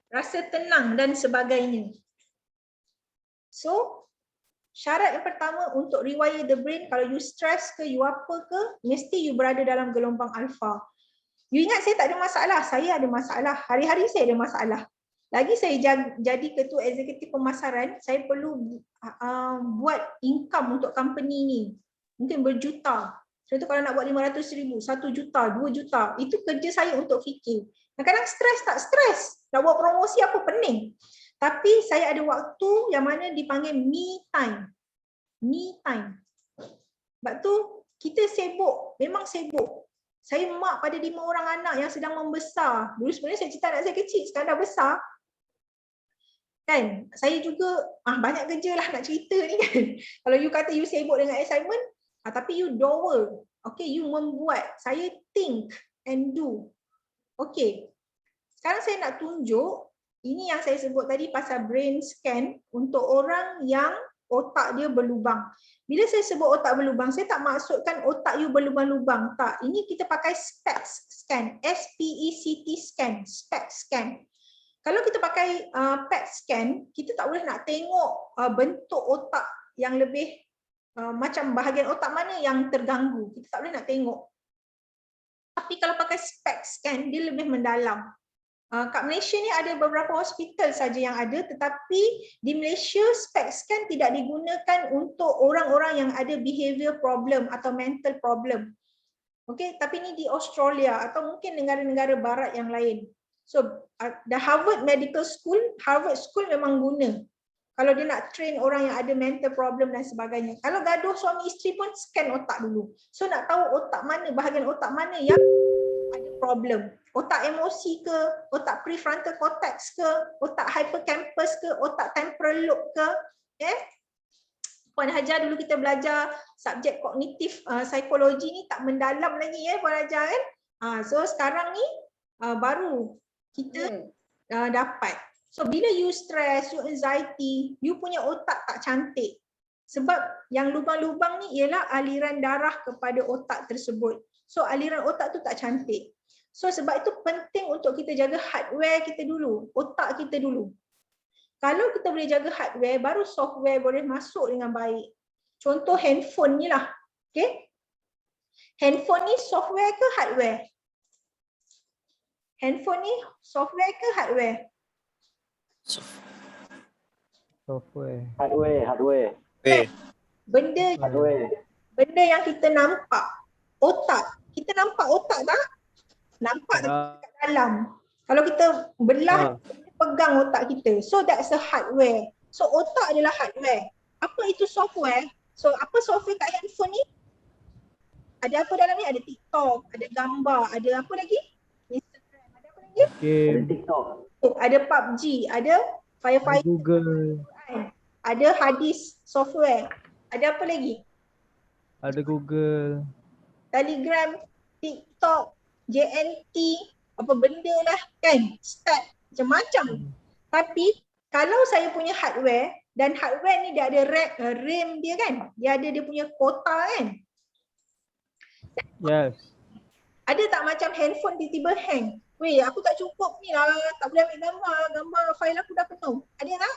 Rasa tenang dan sebagainya. So, syarat yang pertama untuk rewire the brain, kalau you stress ke, you apa ke, mesti you berada dalam gelombang alpha. You ingat saya tak ada masalah, saya ada masalah. Hari-hari saya ada masalah. Lagi saya jadi ketua eksekutif pemasaran, saya perlu buat income untuk company ni. Mungkin berjuta. Contoh kalau nak buat 500,000, 1 juta, 2 juta. Itu kerja saya untuk fikir. Kadang-kadang stres tak stres. Nak buat promosi apa pening. Tapi saya ada waktu yang mana dipanggil me time. Me time. Sebab tu kita sibuk, memang sibuk. Saya mak pada 5 orang anak yang sedang membesar. Dulu sebenarnya saya cerita anak saya kecil, sekarang dah besar. Kan? Saya juga banyak kerja lah nak cerita ni kan. Kalau you kata you sibuk dengan assignment, tapi you doer. Okay, you membuat. Saya think and do. Okay. Sekarang saya nak tunjuk, ini yang saya sebut tadi pasal brain scan untuk orang yang otak dia berlubang. Bila saya sebut otak berlubang, saya tak maksudkan otak you berlubang-lubang. Tak, ini kita pakai SPECT scan, SPECT scan, SPECT scan. Kalau kita pakai PET scan, kita tak boleh nak tengok bentuk otak yang lebih macam bahagian otak mana yang terganggu. Kita tak boleh nak tengok. Tapi kalau pakai specs kan, dia lebih mendalam. Kat Malaysia ni ada beberapa hospital saja yang ada, tetapi di Malaysia specs kan tidak digunakan untuk orang-orang yang ada behavior problem atau mental problem. Okey, tapi ni di Australia atau mungkin negara-negara barat yang lain. So the Harvard Medical School, Harvard School memang guna. Kalau dia nak train orang yang ada mental problem dan sebagainya. Kalau gaduh suami isteri pun scan otak dulu. So nak tahu otak mana, bahagian otak mana yang ada problem. Otak emosi ke, otak prefrontal cortex ke, otak hippocampus ke, otak temporal lobe ke. Puan Hajar dulu kita belajar subjek kognitif psikologi ni tak mendalam lagi Puan Hajar kan. So sekarang ni baru kita dapat. So bila you stress, you anxiety, you punya otak tak cantik. Sebab yang lubang-lubang ni ialah aliran darah kepada otak tersebut. So aliran otak tu tak cantik. So sebab itu penting untuk kita jaga hardware kita dulu, otak kita dulu. Kalau kita boleh jaga hardware, baru software boleh masuk dengan baik. Contoh handphone ni lah. Okay? Handphone ni software ke hardware? Handphone ni software ke hardware? Software. Hardware. Benda yang kita nampak. Otak. Kita nampak otak tak? Nampak dekat dalam. Kalau kita belah, pegang otak kita. So that's the hardware. So otak adalah hardware. Apa itu software? So apa software kat handphone ni? Ada apa dalam ni? Ada TikTok, ada gambar, ada apa lagi? Instagram, ada apa lagi? Game. Ada PUBG, ada Firefighter, Google. ada hadis software. Ada apa lagi? Ada Google. Telegram, TikTok, JNT, apa benda lah kan? Start macam-macam. Tapi kalau saya punya hardware, dan hardware ni dia ada RAM dia kan? Dia ada dia punya kota kan? Yes. Ada tak macam handphone tiba-tiba hang? Weh, aku tak cukup ni lah, tak boleh ambil gambar file aku dah penuh. Ada tak?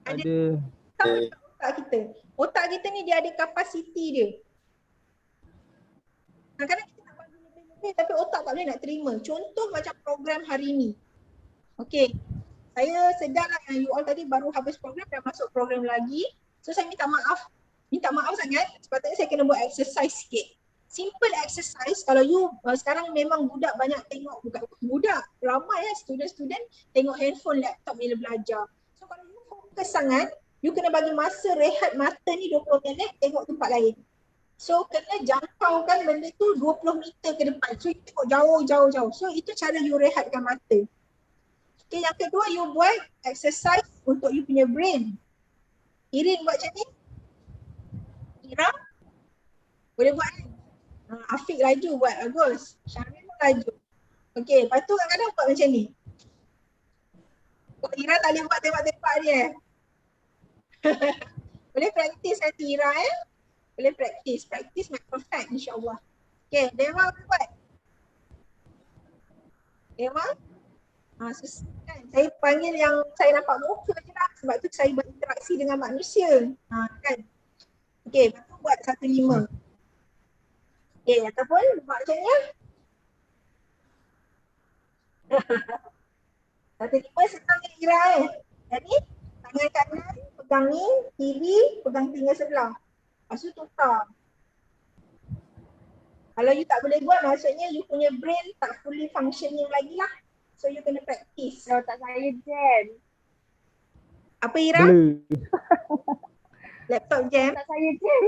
Ada. Otak kita. Otak kita ni dia ada kapasiti dia. Kadang-kadang kita nak bagi lebih-lebih tapi otak tak boleh nak terima. Contoh macam program hari ni. Okey. Saya sedar lah yang you all tadi baru habis program dan masuk program lagi. So saya minta maaf. Minta maaf sangat. Sepatutnya saya kena buat exercise sikit. Simple exercise. Kalau you sekarang memang budak banyak tengok, bukan budak, ramai student-student tengok handphone, laptop bila belajar. So kalau you fokus sangat, you kena bagi masa rehat mata ni 20 minit tengok tempat lain. So kena jangkaukan benda tu 20 meter ke depan. So you tengok jauh. So itu cara you rehatkan mata. Okay, yang kedua you buat exercise untuk you punya brain. Irin buat macam ni. Ira boleh buat kan? Afiq laju buat, bagus. Syarmin pun laju. Okay, lepas tu kadang-kadang buat macam ni. Ira tak boleh buat tembak-tembak ni Boleh praktis nanti Ira Boleh praktis. Praktis make perfect insyaAllah. Okay, Dewa boleh buat? Dewa? Susah kan? Saya panggil yang saya nampak muka je lah. Sebab tu saya berinteraksi dengan manusia. Kan? Okay, lepas tu buat 1-5. Okay, ataupun buat macam ni. 1-5 senang ni Ira Jadi, tangan kanan pegang ni, kiri pegang tinggal sebelah. Lepas tu tukar. Kalau you tak boleh buat, maksudnya you punya brain tak fully functioning lagi lah. So you kena practice. Kalau tak saya jam. Apa Ira? Blur. Laptop jam? Tak saya jam.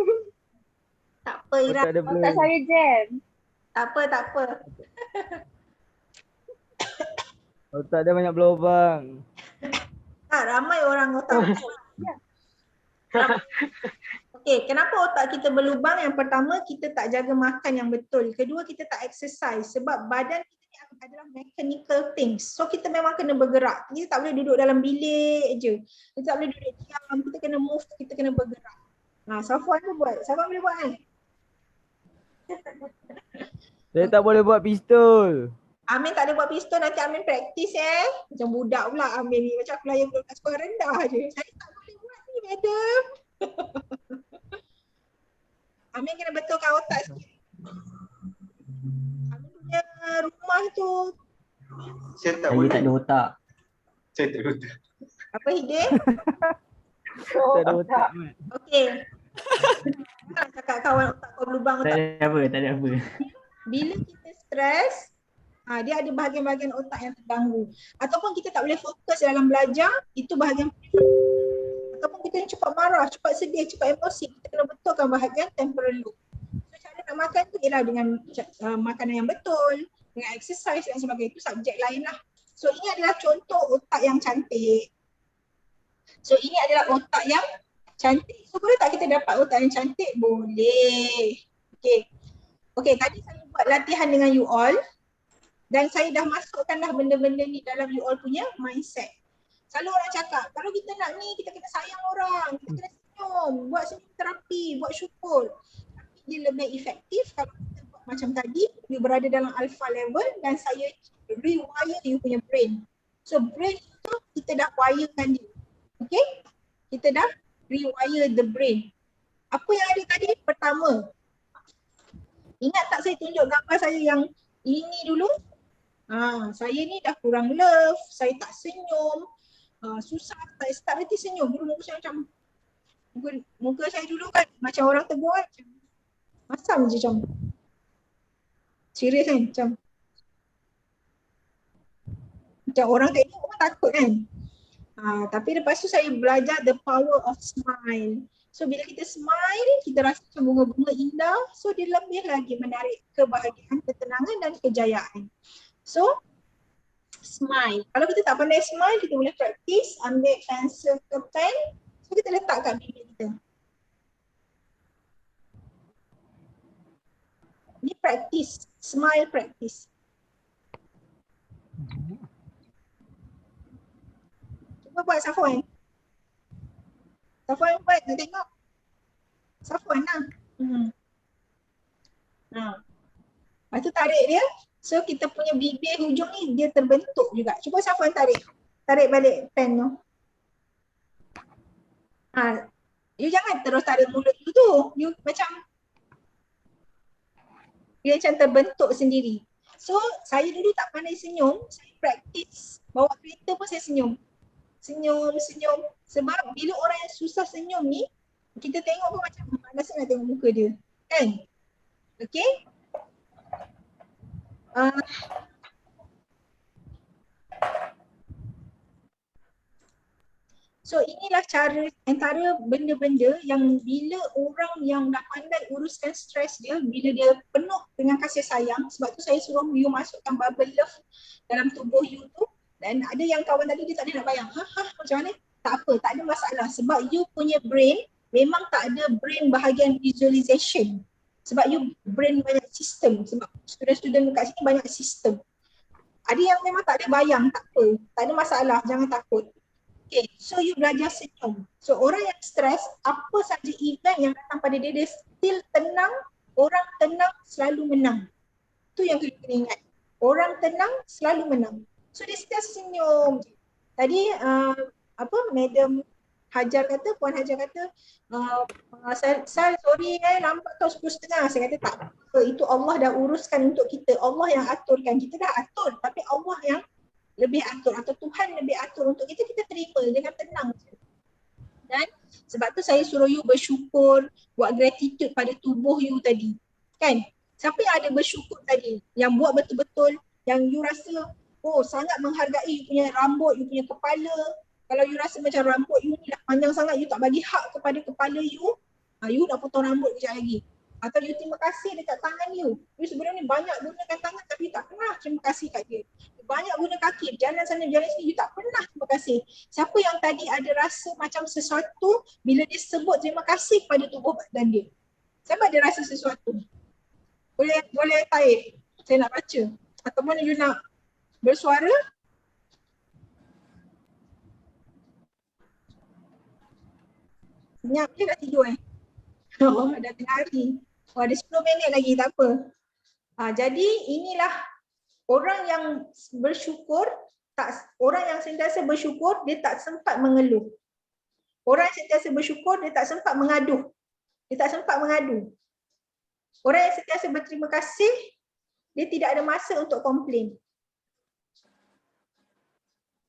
Tak apa Ira. Tak ada blur. Tak saya jam. Tak apa. Otak dia banyak berlubang. Ramai orang otak. Okey, kenapa otak kita berlubang? Yang pertama, kita tak jaga makan yang betul. Kedua, kita tak exercise sebab badan kita ni adalah mechanical things. So kita memang kena bergerak. Kita tak boleh duduk dalam bilik je. Kita tak boleh duduk diam. Kita kena move, kita kena bergerak. Safwan tu buat. Safwan boleh buat kan? Saya tak boleh buat pistol. Amin tak ada buat pistol, nanti Amin praktis Macam budak pula Amin ni, macam aku layan budak sekolah rendah je. Saya tak boleh buat ni madam. Amin kena betulkan otak sikit. Amin punya rumah tu Saya tak Saya boleh. tak ada otak. Saya tak boleh. apa Hidayah? Tak ada otak. Mat. Okey. Jangan cakap kawan otak kau berlubang Tak otak. ada apa, tak ada apa. Bila kita stres, dia ada bahagian-bahagian otak yang terganggu. Ataupun kita tak boleh fokus dalam belajar, itu bahagian ataupun kita yang cepat marah, cepat sedih, cepat emosi, kita kena betulkan bahagian temporal lobe. So cara nak makan tu ialah dengan makanan yang betul, dengan exercise dan sebagainya, itu subjek lain lah. So ini adalah contoh otak yang cantik. So ini adalah otak yang cantik. So boleh tak kita dapat otak yang cantik? Boleh. Okay. Okay, tadi saya buat latihan dengan you all dan saya dah masukkan dah benda-benda ni dalam you all punya mindset. Selalu orang cakap, kalau kita nak ni, kita kena sayang orang, kita kena senyum, buat senyum terapi, buat syukur. Tapi dia lebih efektif kalau kita buat macam tadi, you berada dalam alpha level dan saya rewire you punya brain. So brain tu kita dah wirekan dia. Okay? Kita dah rewire the brain. Apa yang ada tadi? Pertama, ingat tak saya tunjuk gambar saya yang ini dulu? Saya ni dah kurang love, saya tak senyum, susah, tak start nanti senyum. Dulu muka saya macam, muka saya dulu kan macam orang tegur kan, masam je macam, serius kan, macam orang tengok orang takut kan. Tapi lepas tu saya belajar the power of smile. So bila kita smile, kita rasa macam bunga-bunga indah, so dia lebih lagi menarik kebahagiaan, ketenangan dan kejayaan. So smile. Kalau kita tak pandai smile, kita boleh praktis ambil pensel ke pen, so kita letak kat bibir kita. Ni praktis, smile praktis. Cuba buat Safwan. Safwan buat, nak tengok. Safwan lah. Lepas tu tarik dia. So kita punya bibir hujung ni dia terbentuk juga. Cuba Safwan tarik. Tarik balik pen tu. You jangan terus tarik mulut you tu. You macam dia macam terbentuk sendiri. So saya dulu tak pandai senyum. Saya praktis. Bawa kereta pun saya senyum. Senyum. Sebab bila orang yang susah senyum ni, kita tengok pun macam malas nak tengok muka dia. Kan? Okay? So inilah cara antara benda-benda yang bila orang yang dah pandai uruskan stres dia, bila dia penuh dengan kasih sayang, sebab tu saya suruh you masukkan bubble love dalam tubuh you tu. Dan ada yang kawan tadi dia tak ada nak bayang, macam mana? Tak apa, tak ada masalah sebab you punya brain memang tak ada brain bahagian visualization. Sebab you brain banyak sistem, sebab student-student kat sini banyak sistem. Ada yang memang tak ada bayang, tak apa, tak ada masalah, jangan takut. Okay, so you belajar senyum. So orang yang stres, apa saja event yang datang pada dia still tenang, orang tenang selalu menang. Tu yang kita kena ingat. Orang tenang selalu menang. So dia still senyum. Tadi Madam Hajar kata, Puan Hajar kata, Sal sorry lambat tau 10:30. Saya kata tak apa, itu Allah dah uruskan untuk kita. Allah yang aturkan, kita dah atur tapi Allah yang lebih atur atau Tuhan lebih atur untuk kita, kita terima dengan tenang. Dan sebab tu saya suruh you bersyukur, buat gratitude pada tubuh you tadi. Kan? Siapa yang ada bersyukur tadi? Yang buat betul-betul, yang you rasa sangat menghargai you punya rambut, you punya kepala. Kalau you rasa macam rambut you ni dah panjang sangat, you tak bagi hak kepada kepala you, you nak potong rambut kejap lagi. Atau you terima kasih dekat tangan you. You sebenarnya banyak gunakan tangan tapi tak pernah terima kasih kat dia. Banyak guna kaki, jalan sana jalan sini, you tak pernah terima kasih. Siapa yang tadi ada rasa macam sesuatu bila dia sebut terima kasih kepada tubuh badan dia? Siapa ada rasa sesuatu? Boleh type, saya nak baca. Ataupun you nak bersuara. Senyap je dah tidur dah tengah hari. Ada 10 minit lagi, tak apa. Jadi inilah orang yang bersyukur, orang yang sentiasa bersyukur, dia tak sempat mengeluh. Orang yang sentiasa bersyukur, dia tak sempat mengaduh. Dia tak sempat mengadu. Orang yang sentiasa berterima kasih, dia tidak ada masa untuk komplain.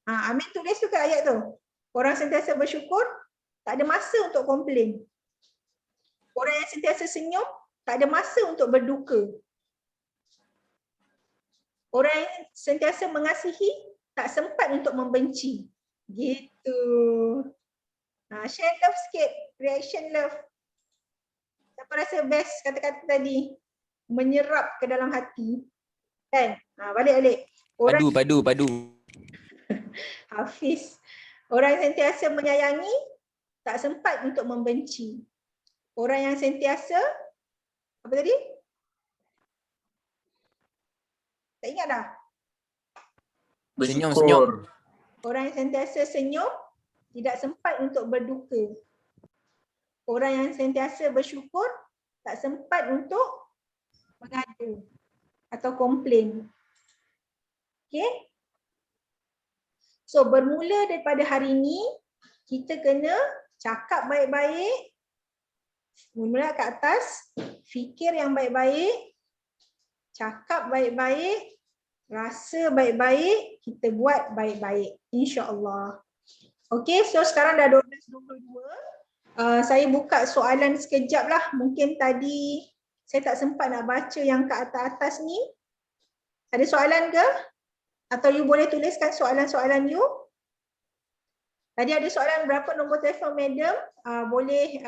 Amin tulis tu ke ayat tu. Orang sentiasa bersyukur, tak ada masa untuk komplain. Orang yang sentiasa senyum, tak ada masa untuk berduka. Orang yang sentiasa mengasihi, tak sempat untuk membenci. Gitu. Share love sikit, reaction love. Siapa rasa best kata-kata tadi? Menyerap ke dalam hati. Kan? Balik-balik. Padu. Hafiz. Orang yang sentiasa menyayangi, tak sempat untuk membenci. Orang yang sentiasa, apa tadi? Tak ingat dah? Senyum. Orang yang sentiasa senyum, tidak sempat untuk berduka. Orang yang sentiasa bersyukur, tak sempat untuk mengadu atau komplain. Okay? So bermula daripada hari ini, kita kena cakap baik-baik, mula ke atas, fikir yang baik-baik, cakap baik-baik, rasa baik-baik, kita buat baik-baik, insya-Allah. Okay, so sekarang dah 12.22. Saya buka soalan sekejap lah. Mungkin tadi saya tak sempat nak baca yang ke atas-atas ni. Ada soalan ke? Atau you boleh tuliskan soalan-soalan you? Tadi ada soalan berapa nombor telefon madam? Boleh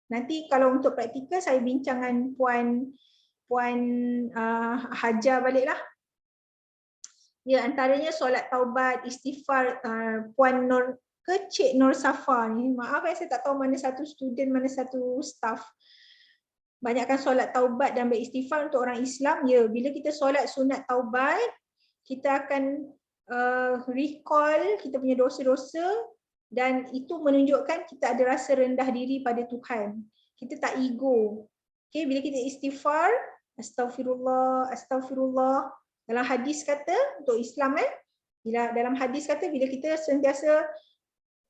nanti kalau untuk praktikal saya bincang dengan Puan Hajar balik lah. Ya, antaranya solat taubat, istighfar, Puan Nur ke Cik Nur Safa ni. Maaf saya tak tahu mana satu student, mana satu staff. Banyakkan solat taubat dan beristighfar untuk orang Islam. Ya, bila kita solat sunat taubat, kita akan recall kita punya dosa-dosa dan itu menunjukkan kita ada rasa rendah diri pada Tuhan. Kita tak ego. Okay, bila kita istighfar, astagfirullah, astagfirullah. Dalam hadis kata, untuk Islam bila dalam hadis kata, bila kita sentiasa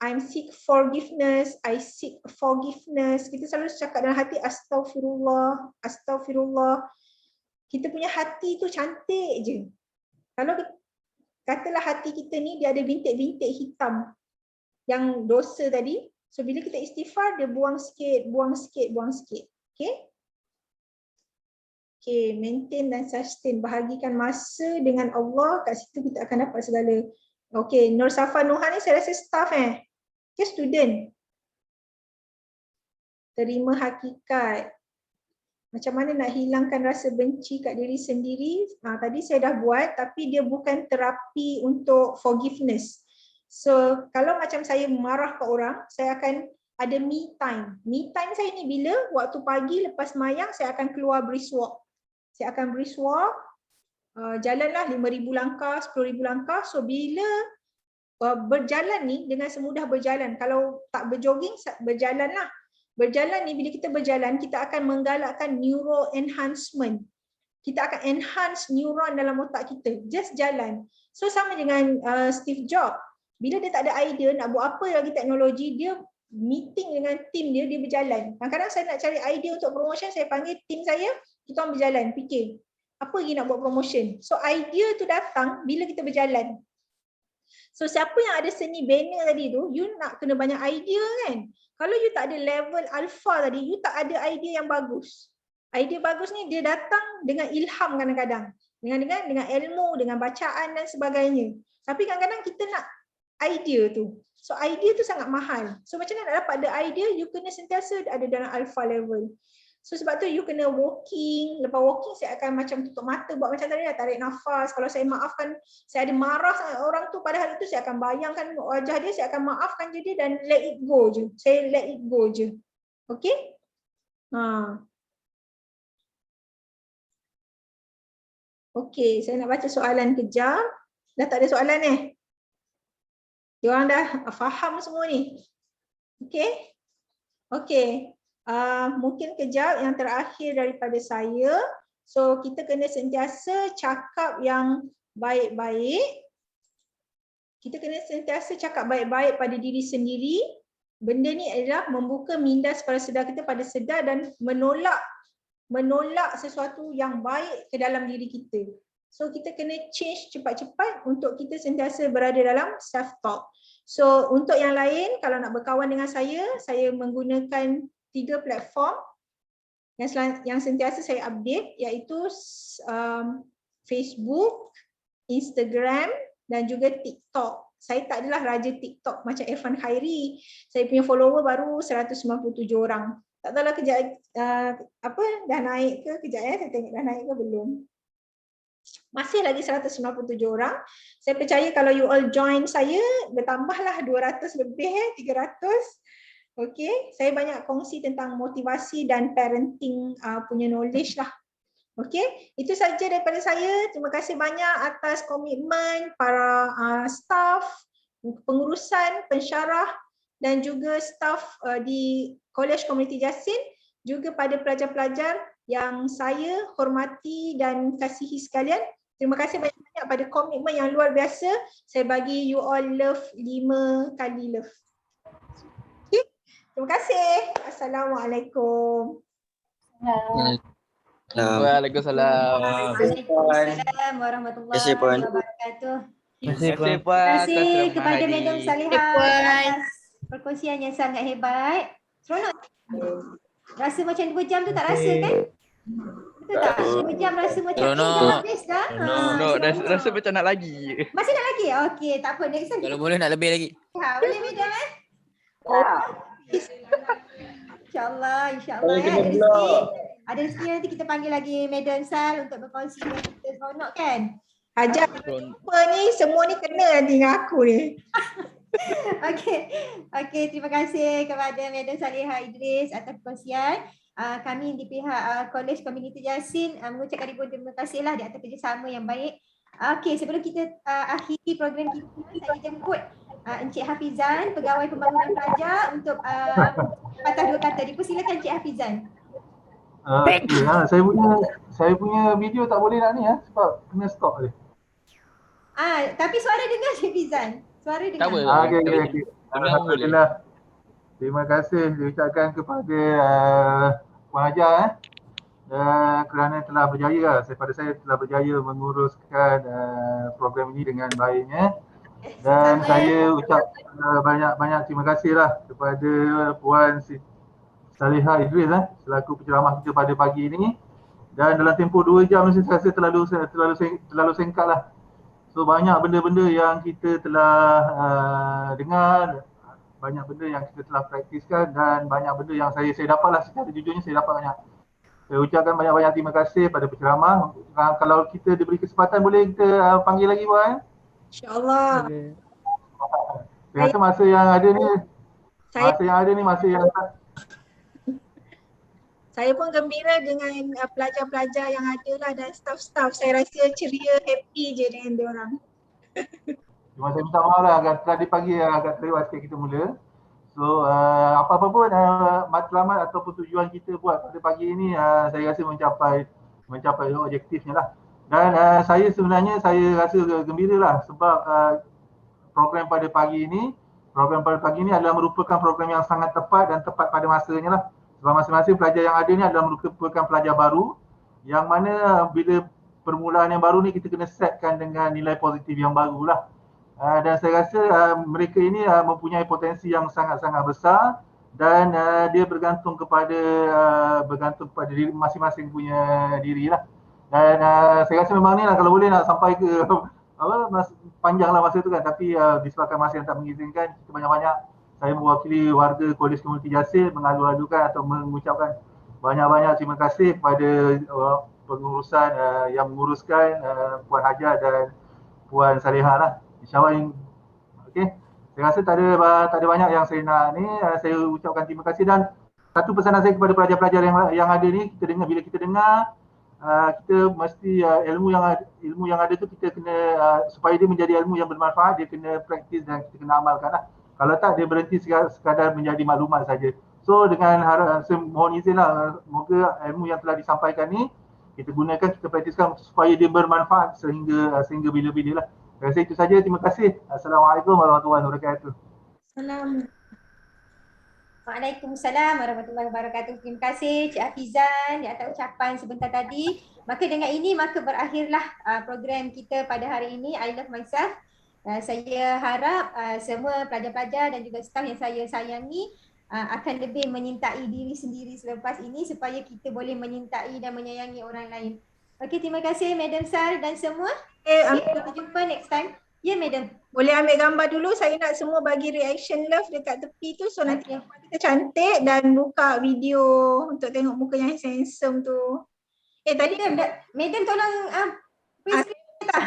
I'm seek forgiveness, I seek forgiveness, kita selalu cakap dalam hati astagfirullah, astagfirullah. Kita punya hati tu cantik je. Kalau katalah hati kita ni dia ada bintik-bintik hitam yang dosa tadi, so bila kita istighfar dia buang sikit, buang sikit, buang sikit. Okay? Okay, maintain dan sustain, bahagikan masa dengan Allah, kat situ kita akan dapat segala. Okay, Nur Safa Nuhan ni saya rasa staff ke student? Terima hakikat. Macam mana nak hilangkan rasa benci kat diri sendiri? Tadi saya dah buat, tapi dia bukan terapi untuk forgiveness. So, kalau macam saya marah ke orang, saya akan ada me time. Me time saya ni bila? Waktu pagi lepas mayang, saya akan keluar brisk walk. Saya akan brisk walk, jalanlah 5,000 langkah, 10,000 langkah. So, bila berjalan ni, dengan semudah berjalan. Kalau tak berjogging, berjalanlah. Berjalan ni, bila kita berjalan, kita akan menggalakkan neuro enhancement. Kita akan enhance neuron dalam otak kita. Just jalan. So sama dengan Steve Jobs. Bila dia tak ada idea nak buat apa lagi teknologi, dia meeting dengan tim dia, dia berjalan. Kadang-kadang saya nak cari idea untuk promotion, saya panggil tim saya, kita orang berjalan, fikir. Apa lagi nak buat promotion? So idea tu datang bila kita berjalan. So siapa yang ada seni banner tadi tu, you nak kena banyak idea kan? Kalau you tak ada level alpha tadi, you tak ada idea yang bagus. Idea bagus ni dia datang dengan ilham kadang-kadang. Dengan ilmu, dengan bacaan dan sebagainya. Tapi kadang-kadang kita nak idea tu. So idea tu sangat mahal. So macam mana nak dapat ada idea, you kena sentiasa ada dalam alpha level. So sebab tu you kena walking. Lepas walking saya akan macam tutup mata, buat macam tadi lah, tarik nafas. Kalau saya maafkan, saya ada marah sangat orang tu pada hari tu, saya akan bayangkan wajah dia, saya akan maafkan je dia dan let it go je. Saya let it go je. Okay? Okay, saya nak baca soalan kejap. Dah tak ada soalan Diorang dah faham semua ni. Okay? Okay. Mungkin kejap yang terakhir daripada saya. So kita kena sentiasa cakap yang baik-baik. Kita kena sentiasa cakap baik-baik pada diri sendiri. Benda ni adalah membuka minda kepala sedar kita pada sedar dan menolak menolak sesuatu yang baik ke dalam diri kita. So kita kena change cepat-cepat untuk kita sentiasa berada dalam self-talk. So untuk yang lain, kalau nak berkawan dengan saya menggunakan 3 platform yang sentiasa saya update, iaitu Facebook, Instagram dan juga TikTok. Saya tak adalah raja TikTok macam Irfan Khairi. Saya punya follower baru 197 orang. Tak tahulah kejap dah naik ke kejap saya tengok dah naik ke belum. Masih lagi 197 orang. Saya percaya kalau you all join saya, bertambahlah 200 lebih 300. Okey, saya banyak kongsi tentang motivasi dan parenting punya knowledge lah. Okey, itu saja daripada saya. Terima kasih banyak atas komitmen para staff, pengurusan, pensyarah dan juga staff di College Community Jasin, juga pada pelajar-pelajar yang saya hormati dan kasihi sekalian. Terima kasih banyak-banyak pada komitmen yang luar biasa. Saya bagi you all love 5 kali love. Okay. Terima kasih. Assalamualaikum. Waalaikumsalam. Waalaikumsalam warahmatullahi wabarakatuh. Terima kasih, Terima Puan. kasih Terima kasih kepada Madam Salihah atas perkongsian yang sangat hebat. Seronok. Rasa macam 2 jam tu tak rasa kan? Betul tak? 2 jam rasa macam dah habis dah. Rasa macam nak lagi. Masih nak lagi? Okey, tak apa. Next time. Kalau boleh nak lebih lagi. Boleh Madam InsyaAllah ya. Ada rezeki nanti kita panggil lagi Madam Sal untuk berkongsi dengan kita. Seronok kan? Hajar apa ni, semua ni kena nanti dengan aku ni. Okey, terima kasih kepada Madam Salihah Idris atas perkongsian. Kami di pihak College Community Jasin mengucapkan ribuan terima kasihlah di atas kerjasama yang baik. Okey, sebelum kita akhiri program kita, saya jemput Encik Hafizan, Pegawai Pembangunan Pelajar untuk patah 2 kata. Dipersilakan Encik Hafizan. Saya punya video tak boleh nak ni sebab kena stop dia. Tapi suara dengar Encik Hafizan. Suara dengar. Tak apa. Okey. Alhamdulillah. Terima kasih diucapkan kepada Puan Hajar kerana telah berjaya saya telah berjaya menguruskan program ini dengan baiknya. Dan saya ucap banyak terima kasihlah kepada Puan Salihah Idris selaku penceramah kita pada pagi ini. Dan dalam tempoh 2 jam ni saya rasa terlalu singkat lah. So banyak benda-benda yang kita telah dengar, banyak benda yang kita telah praktiskan dan banyak benda yang saya dapatlah, secara jujurnya saya dapat banyak. Saya ucapkan banyak-banyak terima kasih pada penceramah. Kalau kita diberi kesempatan boleh kita panggil lagi Puan. InsyaAllah. Saya rasa masa yang ada ni masa yang saya pun gembira dengan pelajar-pelajar yang ada lah dan staff-staff. Saya rasa ceria, happy je dengan diorang. Cuma saya minta maaf lah tadi pagi agak terlewat sikit kita mula. So apa-apa pun matlamat ataupun tujuan kita buat pada pagi ini saya rasa mencapai objektifnya lah. Dan saya rasa gembira lah sebab program pada pagi ini adalah merupakan program yang sangat tepat dan tepat pada masanya lah. Sebab masing-masing pelajar yang ada ni adalah merupakan pelajar baru yang mana bila permulaan yang baru ni kita kena setkan dengan nilai positif yang barulah. Dan saya rasa mereka ini mempunyai potensi yang sangat-sangat besar dan dia bergantung kepada diri masing-masing punya diri lah. Dan saya rasa memang ni lah kalau boleh nak sampai ke panjang lah masa tu kan, tapi disebabkan masa yang tak mengizinkan, kita banyak-banyak saya mewakili warga College Community Jasin mengalu-alukan atau mengucapkan banyak-banyak terima kasih kepada pengurusan yang menguruskan Puan Hajar dan Puan Salihah lah. InsyaAllah. Okey. Saya rasa tak ada banyak yang saya nak ni. Saya ucapkan terima kasih dan satu pesanan saya kepada pelajar-pelajar yang ada ni, bila kita dengar kita mesti ilmu yang ada tu kita kena supaya dia menjadi ilmu yang bermanfaat, dia kena praktis dan kita kena amalkan lah. Kalau tak dia berhenti sekadar menjadi maklumat saja. So dengan saya mohon izin lah, moga ilmu yang telah disampaikan ni kita gunakan, kita praktiskan supaya dia bermanfaat sehingga bila-bila lah. Saya rasa itu saja. Terima kasih. Assalamualaikum warahmatullahi wabarakatuh. Waalaikumsalam warahmatullahi wabarakatuh. Terima kasih Cik Hafizan di atas ucapan sebentar tadi. Maka dengan ini berakhirlah program kita pada hari ini, I Love Myself. Saya harap semua pelajar-pelajar dan juga staf yang saya sayangi akan lebih menyintai diri sendiri selepas ini supaya kita boleh menyintai dan menyayangi orang lain. Okey, terima kasih Madam Sar dan semua. Kita berjumpa next time. Ya, Madam. Boleh ambil gambar dulu, saya nak semua bagi reaction love dekat tepi tu. So nanti kita cantik dan buka video untuk tengok muka yang handsome tu. Tadi Madam tolong print screen tak?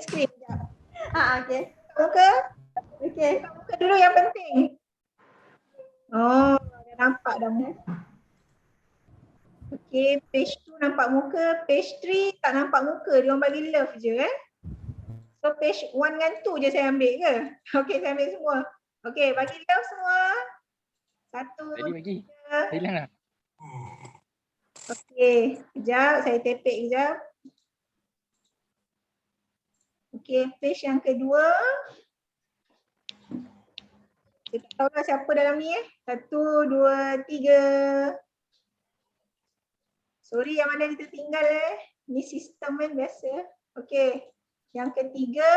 Screen sekejap. Okey. Muka? Okey. Muka dulu yang penting. Oh, dah nampak dah muka. Okey, page 2 nampak muka, page 3 tak nampak muka, dia orang bagi love je So page 1 dengan 2 je saya ambil ke? Okey, saya ambil semua. Okey, bagi love semua. 1, Bagi. 2. Hilang lah. Okey, sekejap saya tepek sekejap. Okey, page yang kedua. Saya tak tahu lah siapa dalam ni 1, 2, 3. Sorry yang mana kita tinggal Ni sistem kan biasa. Okey. Yang ketiga.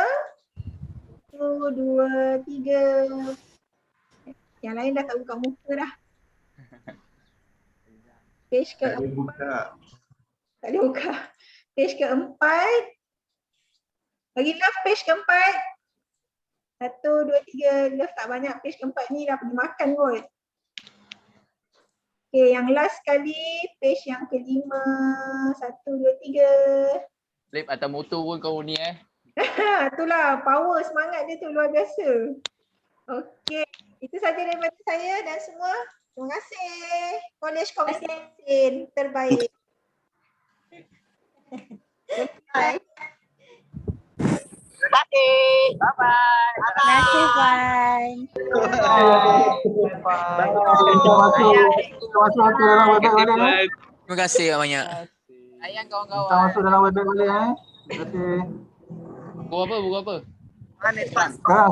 1, 2, 3. Yang lain dah tak buka muka dah. Page Tak keempat. boleh buka. Tak boleh buka. Page keempat. Bagi love page keempat. 1, 2, 3. Love tak banyak. Page keempat ni dah pergi makan kot. Okay, yang last kali page yang kelima. 1, 2, 3. Lep atas motor pun kau ni Itulah power semangat dia tu luar biasa. Okey, itu saja daripada saya dan semua. Terima kasih. College Komisi terbaik. Bye. Terima kasih. Bye-bye. Terima kasih, Puan. Kita masuk dalam website balik ni. Terima kasih banyak. Sayang Kita kawan-kawan. masuk dalam website balik ni. Terima kasih. Buku apa? Sekarang.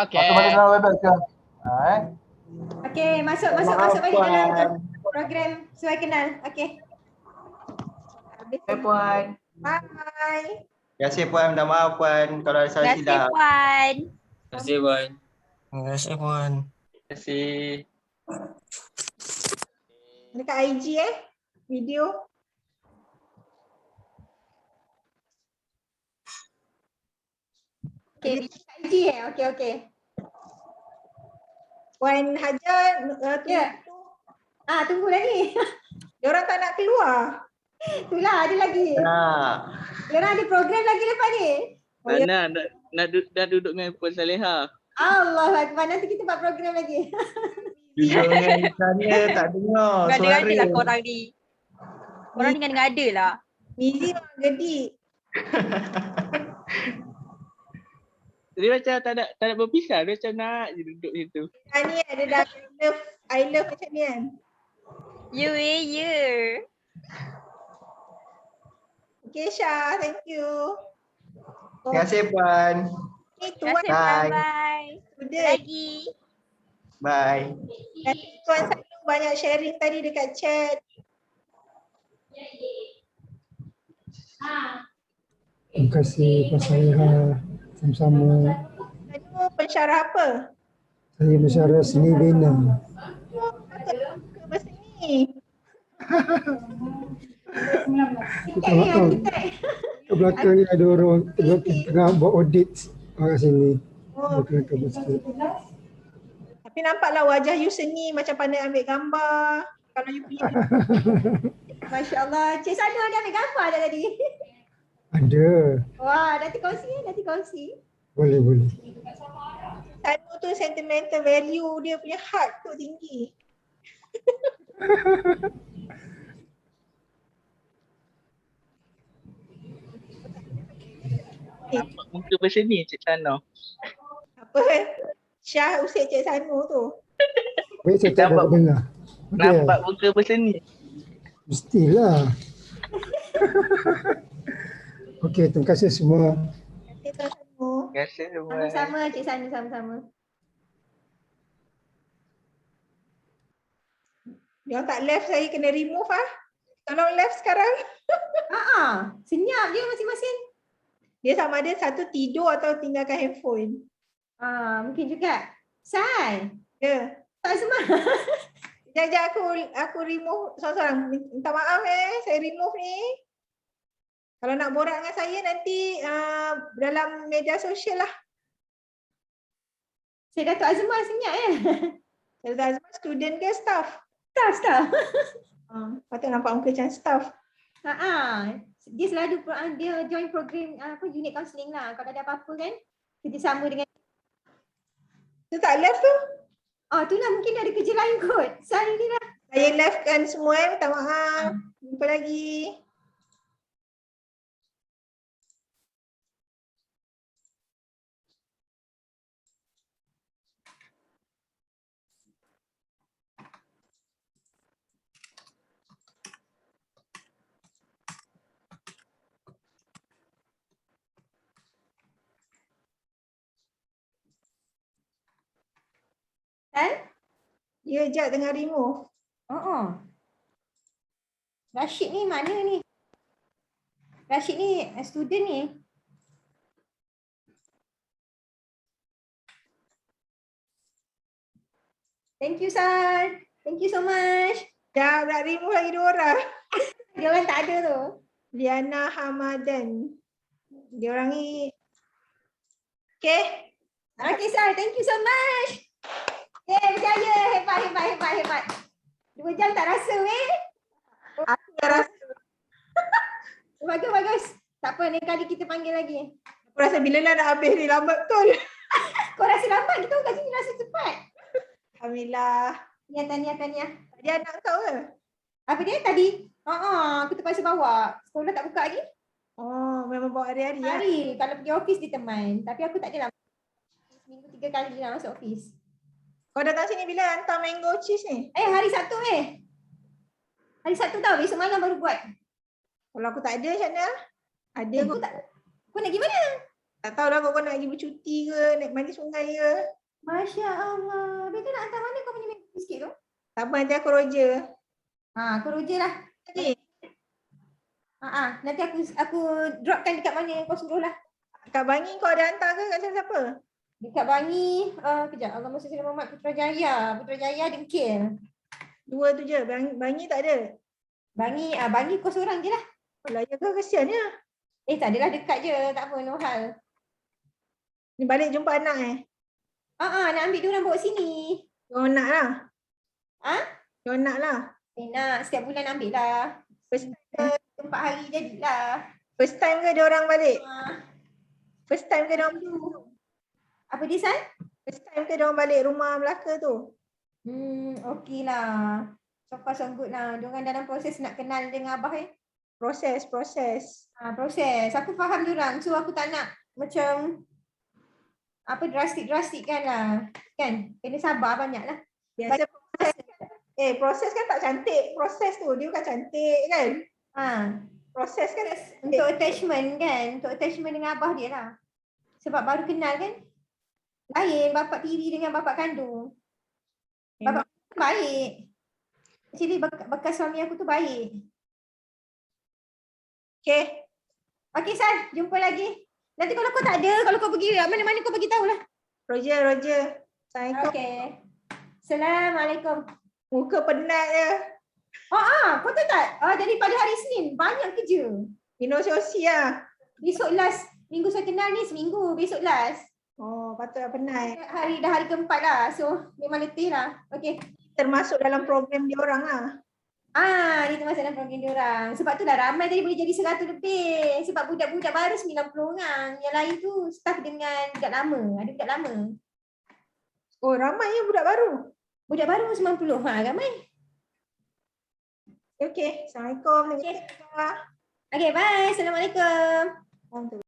Okey. Masuk balik dalam website sekarang. Okey, masuk balik dalam program Suai Kenal. Okey. Puan. Bye. Terima kasih Puan, minta maaf Puan kalau ada salah Terima kasih, silap. Puan. Terima kasih, Puan. Terima kasih, Puan. Terima kasih. Dekat IG video. Okey, IG Okey. Puan Hajar Ya. Tunggu lagi. dia orang tak nak keluar. Itulah ada lagi. Dia orang ada program lagi lepas ni. Dah duduk dengan Puan Saleha. Allahuakbar, nanti kita buat program lagi. Duduk dengan di sana tak dengar Ngada-ngada lah suara. korang ni. Korang ni ngada-ngada lah. Mizi orang gedik. Dia macam tak nak berpisah. Dia macam nak je duduk situ. Ni ada dah I love macam ni kan. Ya. Okay Syah, thank you. Terima kasih Puan. Ni Terima tuan kasih, Bye. bye. student. Lagi. Bye. Tuan selalu banyak sharing tadi dekat chat. Terima kasih Puan Saleha. Sama-sama. Tadi pensyarah apa? Saya mensyarah seni bina. Ke berseni. Kita tahu ke belakang ni ada orang tengah buat audit kat sini. Belakang sikit. Tapi nampaklah wajah you seni macam pandai ambil gambar. Kalau you punya Masya Allah. Cik Sanu ada ambil gambar dah tadi. Ada. Wah, nanti kongsi. Boleh. Sanu tu sentimental value dia punya heart tu tinggi. Nampak muka berseni Cik Sana. Apa? Syah usik Cik Sanu tu. Baik saya tak dapat dengar. Nampak muka berseni. Mestilah. Okey, terima kasih semua. Terima kasih Tuan Sanu. Terima kasih semua. Sama-sama Cik Sanu, sama-sama. Dia orang tak left, saya kena remove ah. Tolong left sekarang. Senyap dia masing-masing. Dia sama ada satu tidur atau tinggalkan handphone. Mungkin juga. Sai. Ya. Tak semua. Sekejap aku remove seorang-seorang. Minta maaf saya remove ni. Kalau nak borak dengan saya nanti dalam media sosial lah. Saya Datuk Azmah senyap Saya Datuk Azmah student ke staff? Staff. Patut nampak muka macam staff. Dia selalu dia join program unit counselling lah. Kalau ada apa-apa kan kerjasama dengan. Tu tak left tu? Tu lah mungkin ada kerja lain kot. Saya ni lah. Saya left kan semua minta maaf. Jumpa lagi. Ya, Jad tengah remove. Rashid ni mana ni? Rashid ni student ni. Thank you, Sar. Thank you so much. Dah remove lagi 2 orang. Dia orang tak ada tu. Liana Hamadan. Dia orang ni. Okay. Okay, Sar. Thank you so much. Berjaya. Hebat. 2 jam tak rasa Aku dah rasa. Bagus. Tak apa, lain kali kita panggil lagi. Aku rasa bila lah nak habis ni, lambat betul. Kau rasa lambat, kita kat sini rasa cepat. Alhamdulillah. Tahniah. Dia anak kau ke? Apa dia tadi? Aku terpaksa bawa. Sekolah tak buka lagi. Memang bawa hari-hari ya? Hari. Kalau pergi office dia teman. Tapi aku tak ada lah. Seminggu 3 kali dia nak masuk office. Kau datang sini bila hantar mango cheese ni? Hari Sabtu Hari Sabtu tau, besok malam baru buat. Kalau aku tak ada macam mana? Ada kau tak. Kau nak pergi mana? Tak tahu lah kau nak pergi bercuti ke, nak mandi sungai ke. Masya Allah. Habis kau nak hantar mana kau punya mango biskit tu? Tak apa, nanti aku Roger. Aku Roger lah. Okay. Nanti aku dropkan dekat mana kau suruh lah. Kat Bangi kau ada hantar ke kat siapa? Dekat Bangi, kejap. Allahumma salli ala Muhammad, Putrajaya Dengkil. 2 tu je, Bangi tak ada. Bangi kau seorang je lah. Alah, ya kau kesian ya. Tak adalah, dekat je, tak apa, no hal. Ni balik jumpa anak nak ambil dia orang bawa sini. Diorang nak lah. Diorang nak lah. Nak, setiap bulan ambil lah. First time 4 hari jadilah. First time ke diorang balik? First time ke diorang Apa dia, San? First time ke diorang balik rumah Melaka tu? Okey lah. So far so good lah. Diorang dalam proses nak kenal dengan Abah Proses. Proses. Aku faham diorang. So aku tak nak macam drastik kan lah. Kan? Kena sabar banyak lah. Biasa proses. Proses kan tak cantik. Proses tu dia bukan cantik kan? Proses kan untuk attachment kan. Untuk attachment dengan Abah dia lah. Sebab baru kenal kan. Lain bapak tiri dengan bapak kandung. Bapak baik. Actually bekas suami aku tu baik. Okay, San. Jumpa lagi. Nanti kalau kau tak ada, kalau kau pergi mana-mana kau bagi tahulah. Roger. Assalamualaikum. Okay. Assalamualaikum. Muka penat je. Kau tahu tak? Jadi pada hari Isnin banyak kerja. Minum siosi lah. Besok last. Minggu saya kenal ni seminggu. Besok last. Patutlah penat. Dah hari keempat lah. So memang letih lah. Okay. Termasuk dalam program diorang lah. Dia termasuk dalam program diorang. Sebab tu dah ramai tadi boleh jadi 100 lebih. Sebab budak-budak baru 90 orang. Yang lain tu staff dengan budak lama. Ada budak lama. Ramai ya budak baru. Budak baru 90. Ramai. Okay. Assalamualaikum. Okay, bye. Assalamualaikum.